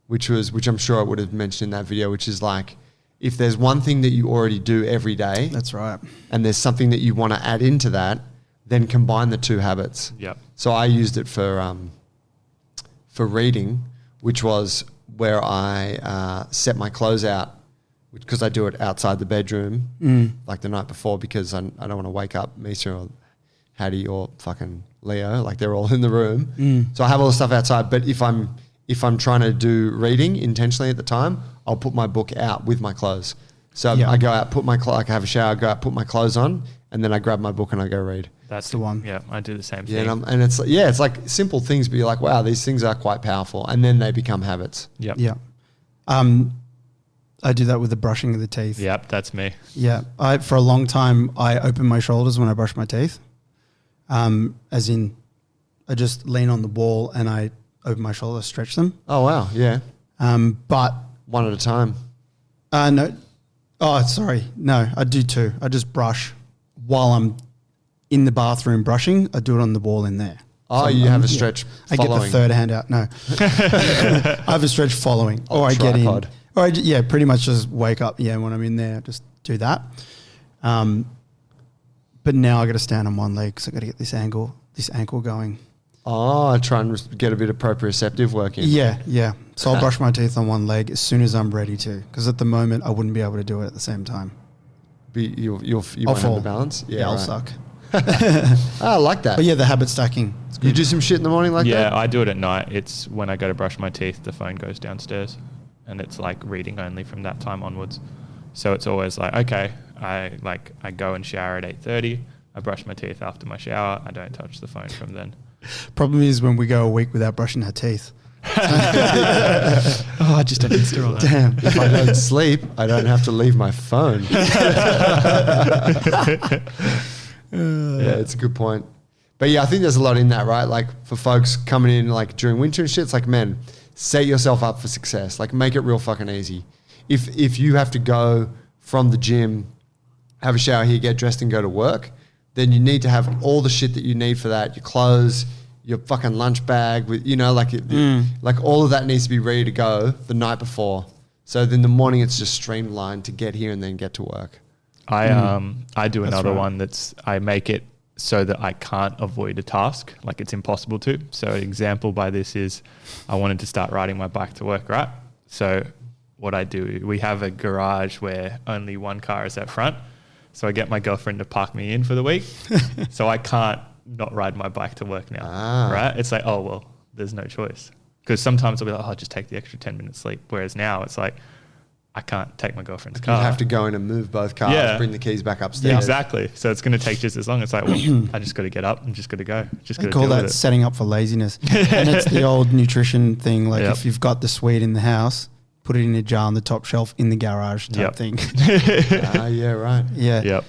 which I'm sure I would have mentioned in that video, which is like if there's one thing that you already do every day, That's right. and there's something that you want to add into that, then combine the two habits. Yep. So I used it for reading, which was where I set my clothes out, because I do it outside the bedroom, like the night before, because I don't want to wake up Misa or Hattie or fucking Leo, like they're all in the room. So I have all the stuff outside. But if I'm trying to do reading intentionally at the time, I'll put my book out with my clothes. So I go out, I have a shower, go out, put my clothes on, and then I grab my book and I go read. That's the one. Yeah, I do the same Yeah, thing. and it's like simple things, but you're like, wow, these things are quite powerful, and then they become habits. Yep. Yeah. I do that with the brushing of the teeth. Yep, that's me. Yeah. For a long time, I open my shoulders when I brush my teeth. As in, I just lean on the wall and I open my shoulders, stretch them. Oh wow, yeah. But One at a time. no. Oh, sorry. No, I do too. I just brush while I'm in the bathroom brushing. I do it on the wall in there. Oh, So you I'm- have a yeah. stretch I get following. the third hand out. No, I have a stretch following, or I get in, tripod. or pretty much just wake up. Yeah, when I'm in there, just do that. But now I got to stand on one leg because I got to get this ankle going. Oh, try and get a bit of proprioceptive work in. Yeah. So I'll brush my teeth on one leg as soon as I'm ready to, because at the moment I wouldn't be able to do it at the same time. You I'll won't have fall. the balance. Yeah, I'll right. suck. I like that. But yeah, the habit stacking. You do some shit in the morning like Yeah, that? I do it at night. It's when I go to brush my teeth, the phone goes downstairs, and it's like reading only from that time onwards. So it's always like, okay, I go and shower at 8:30. I brush my teeth after my shower. I don't touch the phone from then. Problem is when we go a week without brushing our teeth. Oh, I just have Insta on that. Damn. If I don't sleep, I don't have to leave my phone. Yeah, it's a good point. But yeah, I think there's a lot in that, right? Like for folks coming in like during winter and shit, it's like, man, set yourself up for success. Like make it real fucking easy. If you have to go from the gym, have a shower here, get dressed and go to work, then you need to have all the shit that you need for that. Your clothes, your fucking lunch bag with, like all of that needs to be ready to go the night before. So then the morning it's just streamlined to get here and then get to work. I do That's another right. one I make it so that I can't avoid a task, like it's impossible to. So an example by this is I wanted to start riding my bike to work, right? So what I do, we have a garage where only one car is out front. So I get my girlfriend to park me in for the week. So I can't not ride my bike to work now, right? It's like, oh, well, there's no choice. Because sometimes I'll be like, oh, I'll just take the extra 10 minutes sleep. Whereas now it's like, I can't take my girlfriend's car. You have to go in and move both cars, bring the keys back upstairs. Yeah, exactly. So it's going to take just as long. It's like, well, I just got to get up and just got to go. Just got I to call deal with that it. setting up for laziness. And it's the old nutrition thing. Like if you've got the sweet in the house, put it in a jar on the top shelf in the garage type thing. Yeah, right. Yeah. Yep.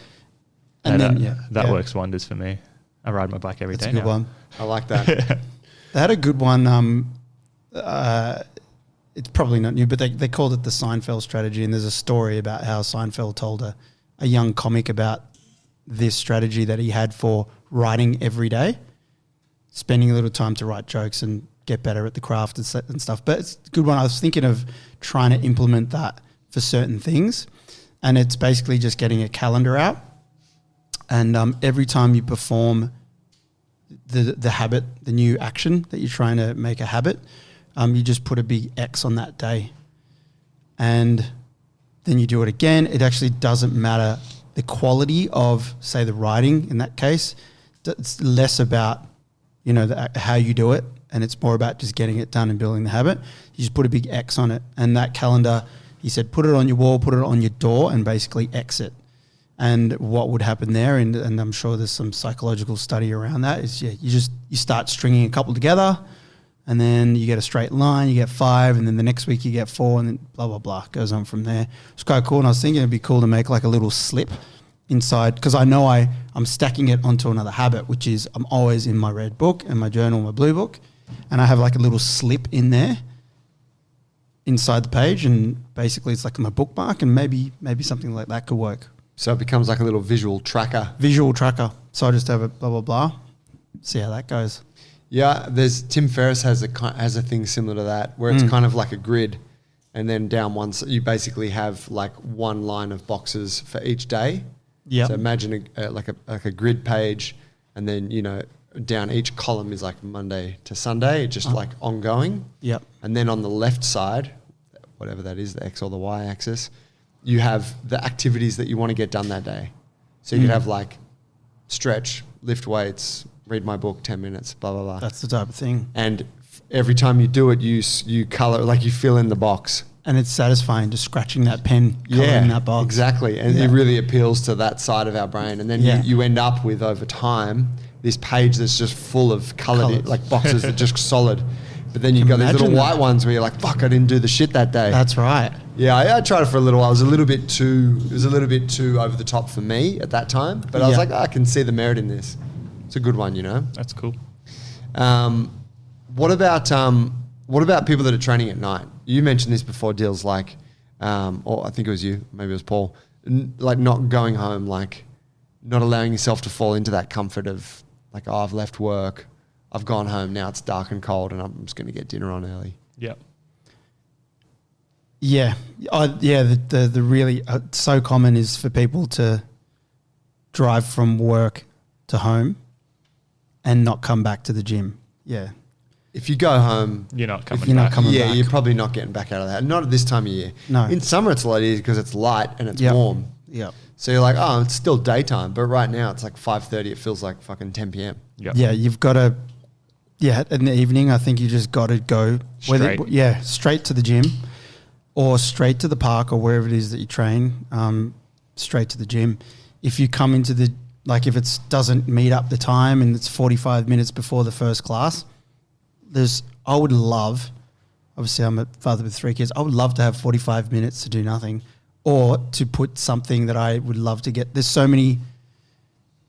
And then, that works wonders for me. I ride my bike every That's day a good now. one. I like that. They had a good one. It's probably not new, but they called it the Seinfeld strategy. And there's a story about how Seinfeld told a young comic about this strategy that he had for writing every day, spending a little time to write jokes and get better at the craft and stuff. But it's a good one. I was thinking of trying to implement that for certain things. And it's basically just getting a calendar out. And every time you perform the habit, the new action that you're trying to make a habit, you just put a big X on that day. And then you do it again. It actually doesn't matter the quality of, say, the writing in that case. It's less about, how you do it. And it's more about just getting it done and building the habit. You just put a big X on it. And that calendar, he said, put it on your wall, put it on your door, and basically X it. And what would happen there, and I'm sure there's some psychological study around that, is you start stringing a couple together, and then you get a straight line, you get 5, and then the next week you get 4, and then blah, blah, blah, goes on from there. It's quite cool, and I was thinking it'd be cool to make like a little slip inside, because I know I'm stacking it onto another habit, which is I'm always in my red book and my journal, my blue book, and I have like a little slip in there inside the page, and basically it's like my bookmark, and maybe something like that could work. So it becomes like a little visual tracker. So I just have it blah, blah, blah. See how that goes. Yeah, Tim Ferriss has a thing similar to that where it's kind of like a grid, and then down one you basically have like one line of boxes for each day. Yeah. So imagine like a grid page, and then down each column is like Monday to Sunday, just like ongoing. Yep. And then on the left side, whatever that is, the X or the Y axis, you have the activities that you want to get done that day. So you could have like stretch, lift weights, read my book, 10 minutes, blah, blah, blah. That's the type of thing. And every time you do it, you color, like you fill in the box. And it's satisfying just scratching that pen, coloring that box. Exactly. And it really appeals to that side of our brain. And then you end up with, over time, this page that's just full of colored, like boxes that are just solid. But then you've got these little white ones where you're like, fuck, I didn't do the shit that day. That's right. Yeah, I tried it for a little while. It was a little bit too over the top for me at that time. But I was like, I can see the merit in this. It's a good one, That's cool. What about people that are training at night? You mentioned this before, Dills, like, or I think it was you, maybe it was Paul, like not going home, like not allowing yourself to fall into that comfort of like, oh, I've left work, I've gone home, now it's dark and cold and I'm just going to get dinner on early. Yep. Yeah. The really so common is for people to drive from work to home and not come back to the gym. Yeah. If you go home, You're not coming you're not back. coming yeah, back. you're probably not getting back out of that. Not at this time of year. No. In summer, it's a lot easier because it's light and it's warm. Yeah. So you're like, oh, it's still daytime. But right now, it's like 5:30. It feels like fucking 10 p.m. Yep. Yeah, you've got to, in the evening, I think you just got to go. Straight. Straight to the gym or straight to the park or wherever it is that you train, straight to the gym. If you come into if it doesn't meet up the time and it's 45 minutes before the first class, I would love, obviously I'm a father with 3 kids, I would love to have 45 minutes to do nothing or to put something that I would love to get. There's so many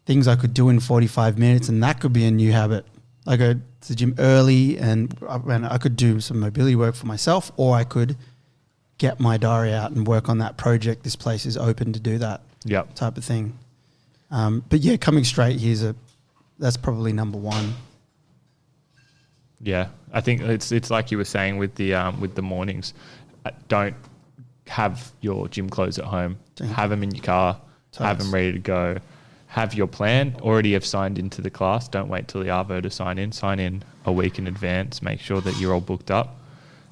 things I could do in 45 minutes and that could be a new habit. I go to the gym early and I could do some mobility work for myself, or I could get my diary out and work on that project. This place is open to do that type of thing. But yeah, coming straight that's probably number one. Yeah, I think it's like you were saying with the mornings. Don't have your gym clothes at home. Have them in your car. Have them ready to go. Have your plan. Already have signed into the class. Don't wait till the arvo to sign in. Sign in a week in advance. Make sure that you're all booked up,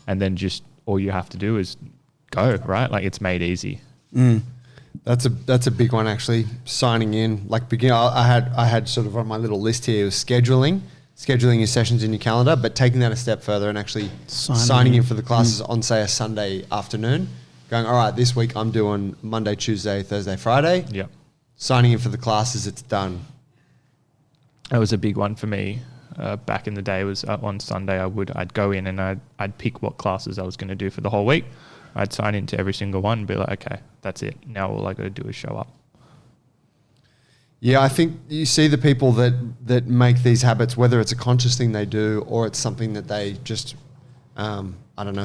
and then just all you have to do is go, right? Like it's made easy. That's a big one actually. Signing in, like I had sort of on my little list here was scheduling your sessions in your calendar, but taking that a step further and actually signing in for the classes on say a Sunday afternoon. Going, all right, this week I'm doing Monday, Tuesday, Thursday, Friday. Yep. Signing in for the classes, it's done. That was a big one for me. Back in the day, was on Sunday I'd go in and I'd pick what classes I was going to do for the whole week. I'd sign into every single one and be like, okay, that's it. Now all I got to do is show up. Yeah, I think you see the people that make these habits, whether it's a conscious thing they do or it's something that they just,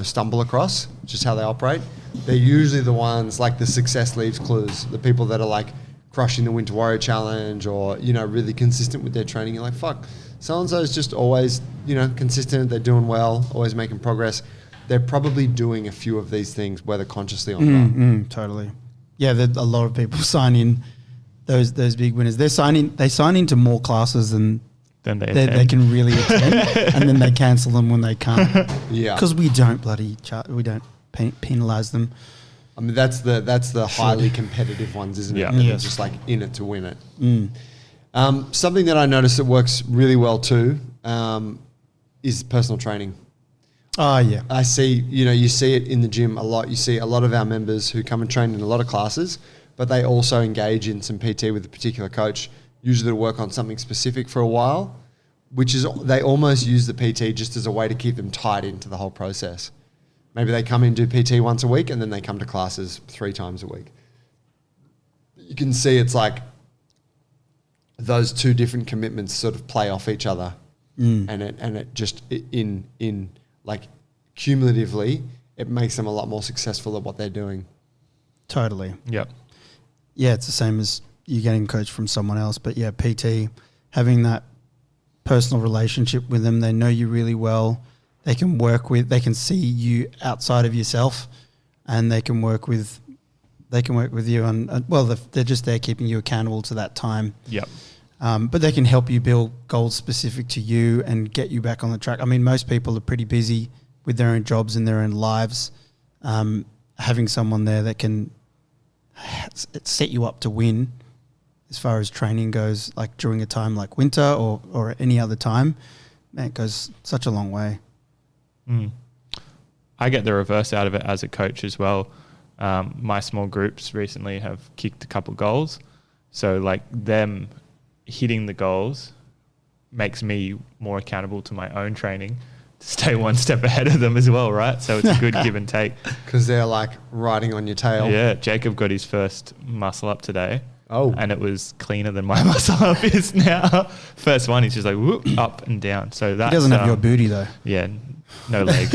stumble across, just how they operate. They're usually the ones like the success leaves clues, the people that are like crushing the Winter Warrior Challenge or, really consistent with their training. You're like, fuck, so-and-so's just always, consistent. They're doing well, always making progress. They're probably doing a few of these things, whether consciously or not. Totally. Yeah, a lot of people sign in those big winners. They sign into more classes than they can really attend, and then they cancel them when they can't. Yeah, because we don't penalize them. I mean, that's the highly competitive ones, isn't it? Yeah. They're just like in it to win it. Something that I noticed that works really well too is personal training. Oh, yeah. I see, you see it in the gym a lot. You see a lot of our members who come and train in a lot of classes, but they also engage in some PT with a particular coach, usually to work on something specific for a while, which is they almost use the PT just as a way to keep them tied into the whole process. Maybe they come in and do PT once a week and then they come to classes 3 times a week. You can see it's like those two different commitments sort of play off each other, and it just in like cumulatively, it makes them a lot more successful at what they're doing. Totally. Yep. Yeah, it's the same as you getting coached from someone else. But yeah, PT, having that personal relationship with them, they know you really well. They can see you outside of yourself, and they can work with you on, they're just there keeping you accountable to that time. Yep. But they can help you build goals specific to you and get you back on the track. I mean, most people are pretty busy with their own jobs and their own lives. Having someone there that can set you up to win as far as training goes, like during a time like winter or any other time, man, it goes such a long way. I get the reverse out of it as a coach as well. My small groups recently have kicked a couple goals. So like them hitting the goals makes me more accountable to my own training to stay one step ahead of them as well, right? So it's a good give and take. Because they're like riding on your tail. Yeah, Jacob got his first muscle up today. Oh. And it was cleaner than my muscle up is now. First one, he's just like whoop, up and down. So that He doesn't have your booty though. Yeah, no legs.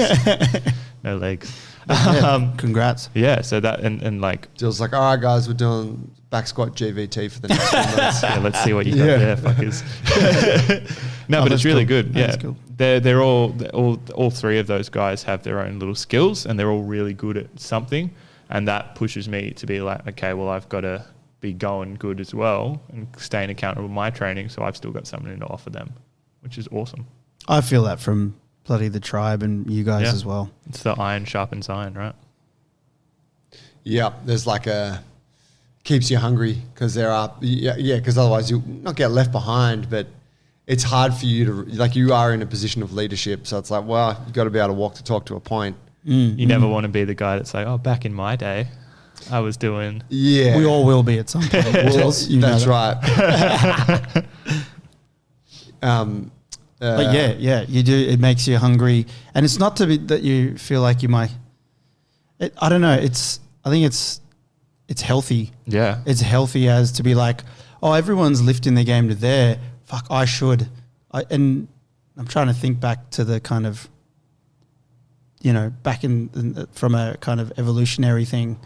No legs. Yeah, congrats. Yeah, so that and like Jill's like, all right, guys, we're doing back squat GVT for the next few months. yeah, let's see what you got there, fuckers. No, but it's really cool. good. That's Yeah, cool. they're all 3 of those guys have their own little skills, and they're all really good at something, and that pushes me to be like, okay, well, I've got to be going good as well and staying accountable with my training, so I've still got something to offer them, which is awesome. I feel that from bloody the tribe and you guys as well. It's the iron sharpens iron, right? Yeah, there's like keeps you hungry because because otherwise you'll not get left behind, but it's hard for you to, like, you are in a position of leadership, so it's like, well, you've got to be able to walk the talk to a point. You never want to be the guy that's like, oh, back in my day, I was doing... Yeah. We all will be at some point. That's right. But yeah, you do. It makes you hungry, and it's not to be that you feel like you might. I don't know. I think it's healthy. Yeah. It's healthy as to be like, oh, everyone's lifting their game to there. Fuck, I should. And I'm trying to think back to the kind of, back from a kind of evolutionary thing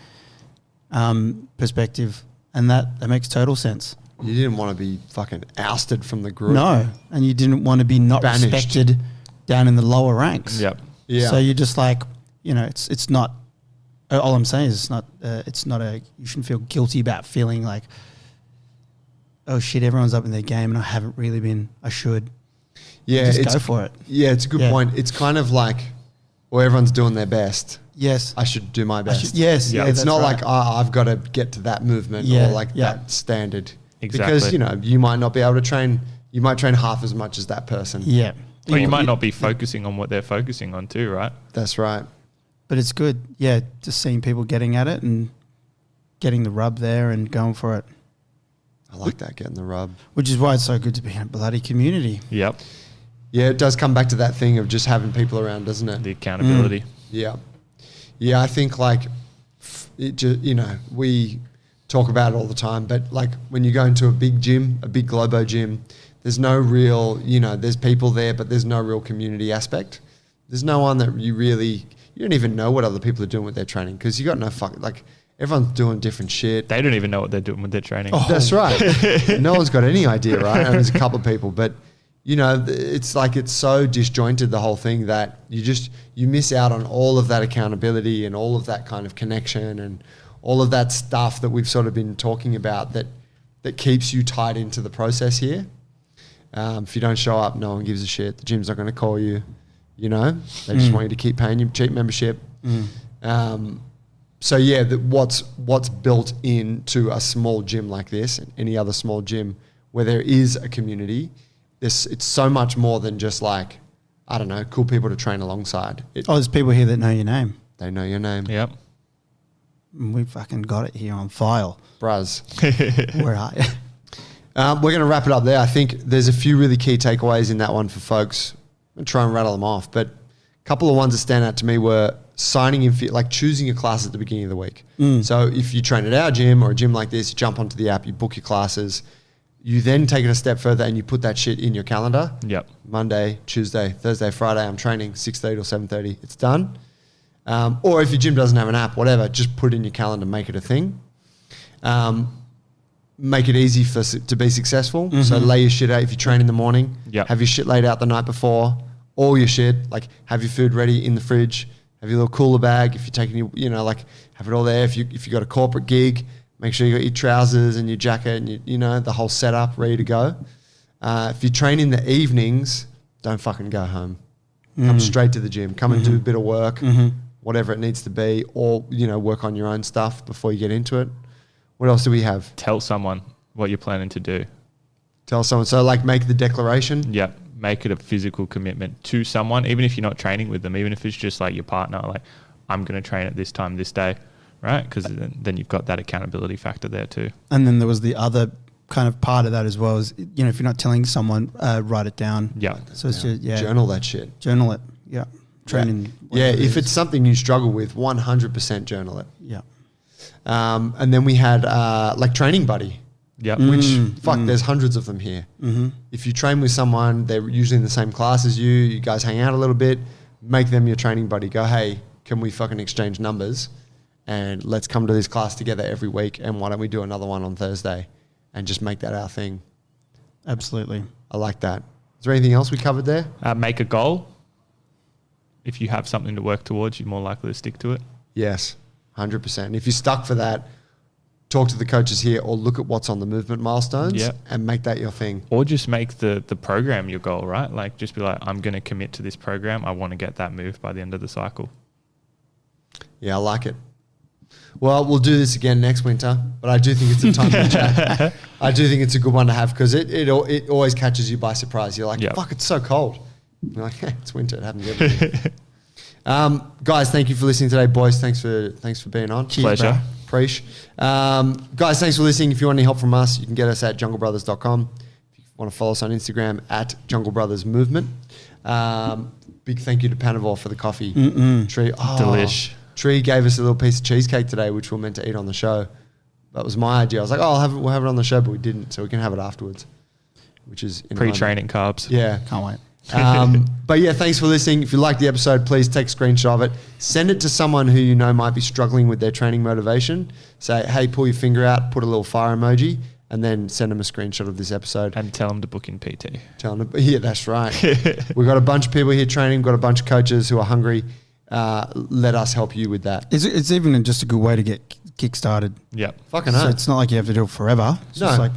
perspective, and that makes total sense. You didn't want to be fucking ousted from the group. No, and you didn't want to be not Banished. respected down in the lower ranks. Yep. Yeah. So you're just like, it's not. All I'm saying is it's not you shouldn't feel guilty about feeling like, oh shit, everyone's up in their game and I haven't really been. I should. Yeah, Just go for it. Yeah, it's a good point. It's kind of like, well, everyone's doing their best. Yes. I should do my best. Yes. Yeah. Yeah, It's that's not right. like, I've got to get to that movement Yeah, or like yeah. that standard. Exactly. Because, you know, you might not be able to train, you might train half as much as that person. Yeah. Or you might not be focusing on what they're focusing on too, right? That's right. But it's good. Yeah. Just seeing people getting at it and getting the rub there and going for it, I like that, getting the rub. which is why it's so good to be in a bloody community. Yep. Yeah, it does come back to that thing of just having people around, doesn't it? The accountability. Yeah. Yeah, I think like, you know, we talk about it all the time, but like when you go into a big gym, a big Globo gym, there's no real, you know, there's people there, but there's no real community aspect. There's no one that you don't even know what other people are doing with their training because you got no like everyone's doing different shit. They don't even know what they're doing with their training. Oh. That's right. No one's got any idea, right? And there's a couple of people, but you know, it's like it's so disjointed, the whole thing, that you miss out on all of that accountability and all of that kind of connection and all of that stuff that we've sort of been talking about that keeps you tied into the process here. If you don't show up, no one gives a shit. The gym's not going to call you, you know, they just want you to keep paying your cheap membership. So yeah, what's built into a small gym like this and any other small gym where there is a community, it's so much more than just like, I don't know, cool people to train alongside. There's people here that know your name. They know your name. Yep. And we fucking got it here on file. Bruz. Where are you? We're going to wrap it up there. I think there's a few really key takeaways in that one for folks. I'm going to try and rattle them off, but a couple of ones that stand out to me were signing in, like choosing your class at the beginning of the week. So if you train at our gym or a gym like this, you jump onto the app, you book your classes, you then take it a step further and you put that shit in your calendar. Yep. Monday, Tuesday, Thursday, Friday, I'm training 6:30 or 7:30. It's done. Or if your gym doesn't have an app, whatever, just put it in your calendar, make it a thing. Make it easy to be successful. So lay your shit out. If you train in the morning, have your shit laid out the night before. All your shit, like have your food ready in the fridge. Have your little cooler bag. If you're taking your, you know, like have it all there. If you got a corporate gig, make sure you got your trousers and your jacket and you know the whole setup ready to go. If you train in the evenings, don't fucking go home. Come straight to the gym. Come and do a bit of work, whatever it needs to be, or you know work on your own stuff before you get into it. What else do we have? Tell someone what you're planning to do. Tell someone. So like make the declaration. Yep. Make it a physical commitment to someone, even if you're not training with them, even if it's just like your partner, like I'm going to train at this time, this day, right? Because then you've got that accountability factor there too. And then there was the other kind of part of that as well is, you know, if you're not telling someone, write it down. Yeah. So it's just, Journal that shit. Journal it. Yeah. Training. Yeah, if it's something you struggle with, 100% journal it. Yeah. And then we had like Training Buddy. Yep. Which, there's hundreds of them here. If you train with someone, they're usually in the same class as you guys hang out a little bit, make them your training buddy. Go, hey, can we fucking exchange numbers? And let's come to this class together every week. And why don't we do another one on Thursday? And just make that our thing. Absolutely. I like that. Is there anything else we covered there? Make a goal. If you have something to work towards, you're more likely to stick to it. Yes, 100%. And if you're stuck for that, talk to the coaches here or look at what's on the movement milestones and make that your thing. Or just make the program your goal, right? Like just be like, I'm going to commit to this program. I want to get that move by the end of the cycle. Yeah, I like it. Well, we'll do this again next winter, but I do think it's a time to chat. I do think it's a good one to have because it always catches you by surprise. You're like, fuck, it's so cold. You're like, it's winter. It happens every year. Guys, thank you for listening today. Boys, thanks for being on. Cheers, pleasure. Preach. Guys, thanks for listening. If you want any help from us, you can get us at junglebrothers.com. If you want to follow us on Instagram at Jungle Brothers Movement. Big thank you to Panavore for the coffee. Tree. Delish. Tree gave us a little piece of cheesecake today, which we were meant to eat on the show. That was my idea. I was like, we'll have it on the show, but we didn't, so we can have it afterwards, which is pre-training carbs. Yeah. Can't wait. But yeah, thanks for listening. If you like the episode, please take a screenshot of it. Send it to someone who you know might be struggling with their training motivation. Say, hey, pull your finger out, put a little fire emoji, and then send them a screenshot of this episode. And tell them to book in PT. Tell them yeah, that's right. We've got a bunch of people here training. We've got a bunch of coaches who are hungry. Let us help you with that. It's even just a good way to get kick-started. Yep. Fucking So hell. it's not like you have to do it forever. It's just No. like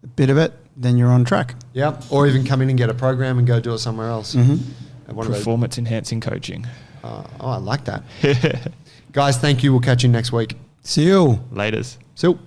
a bit of it, then you're on track. Yeah. Or even come in and get a program and go do it somewhere else. And one of those- Performance enhancing coaching. I like that. Guys, thank you. We'll catch you next week. See you. Laters. See you.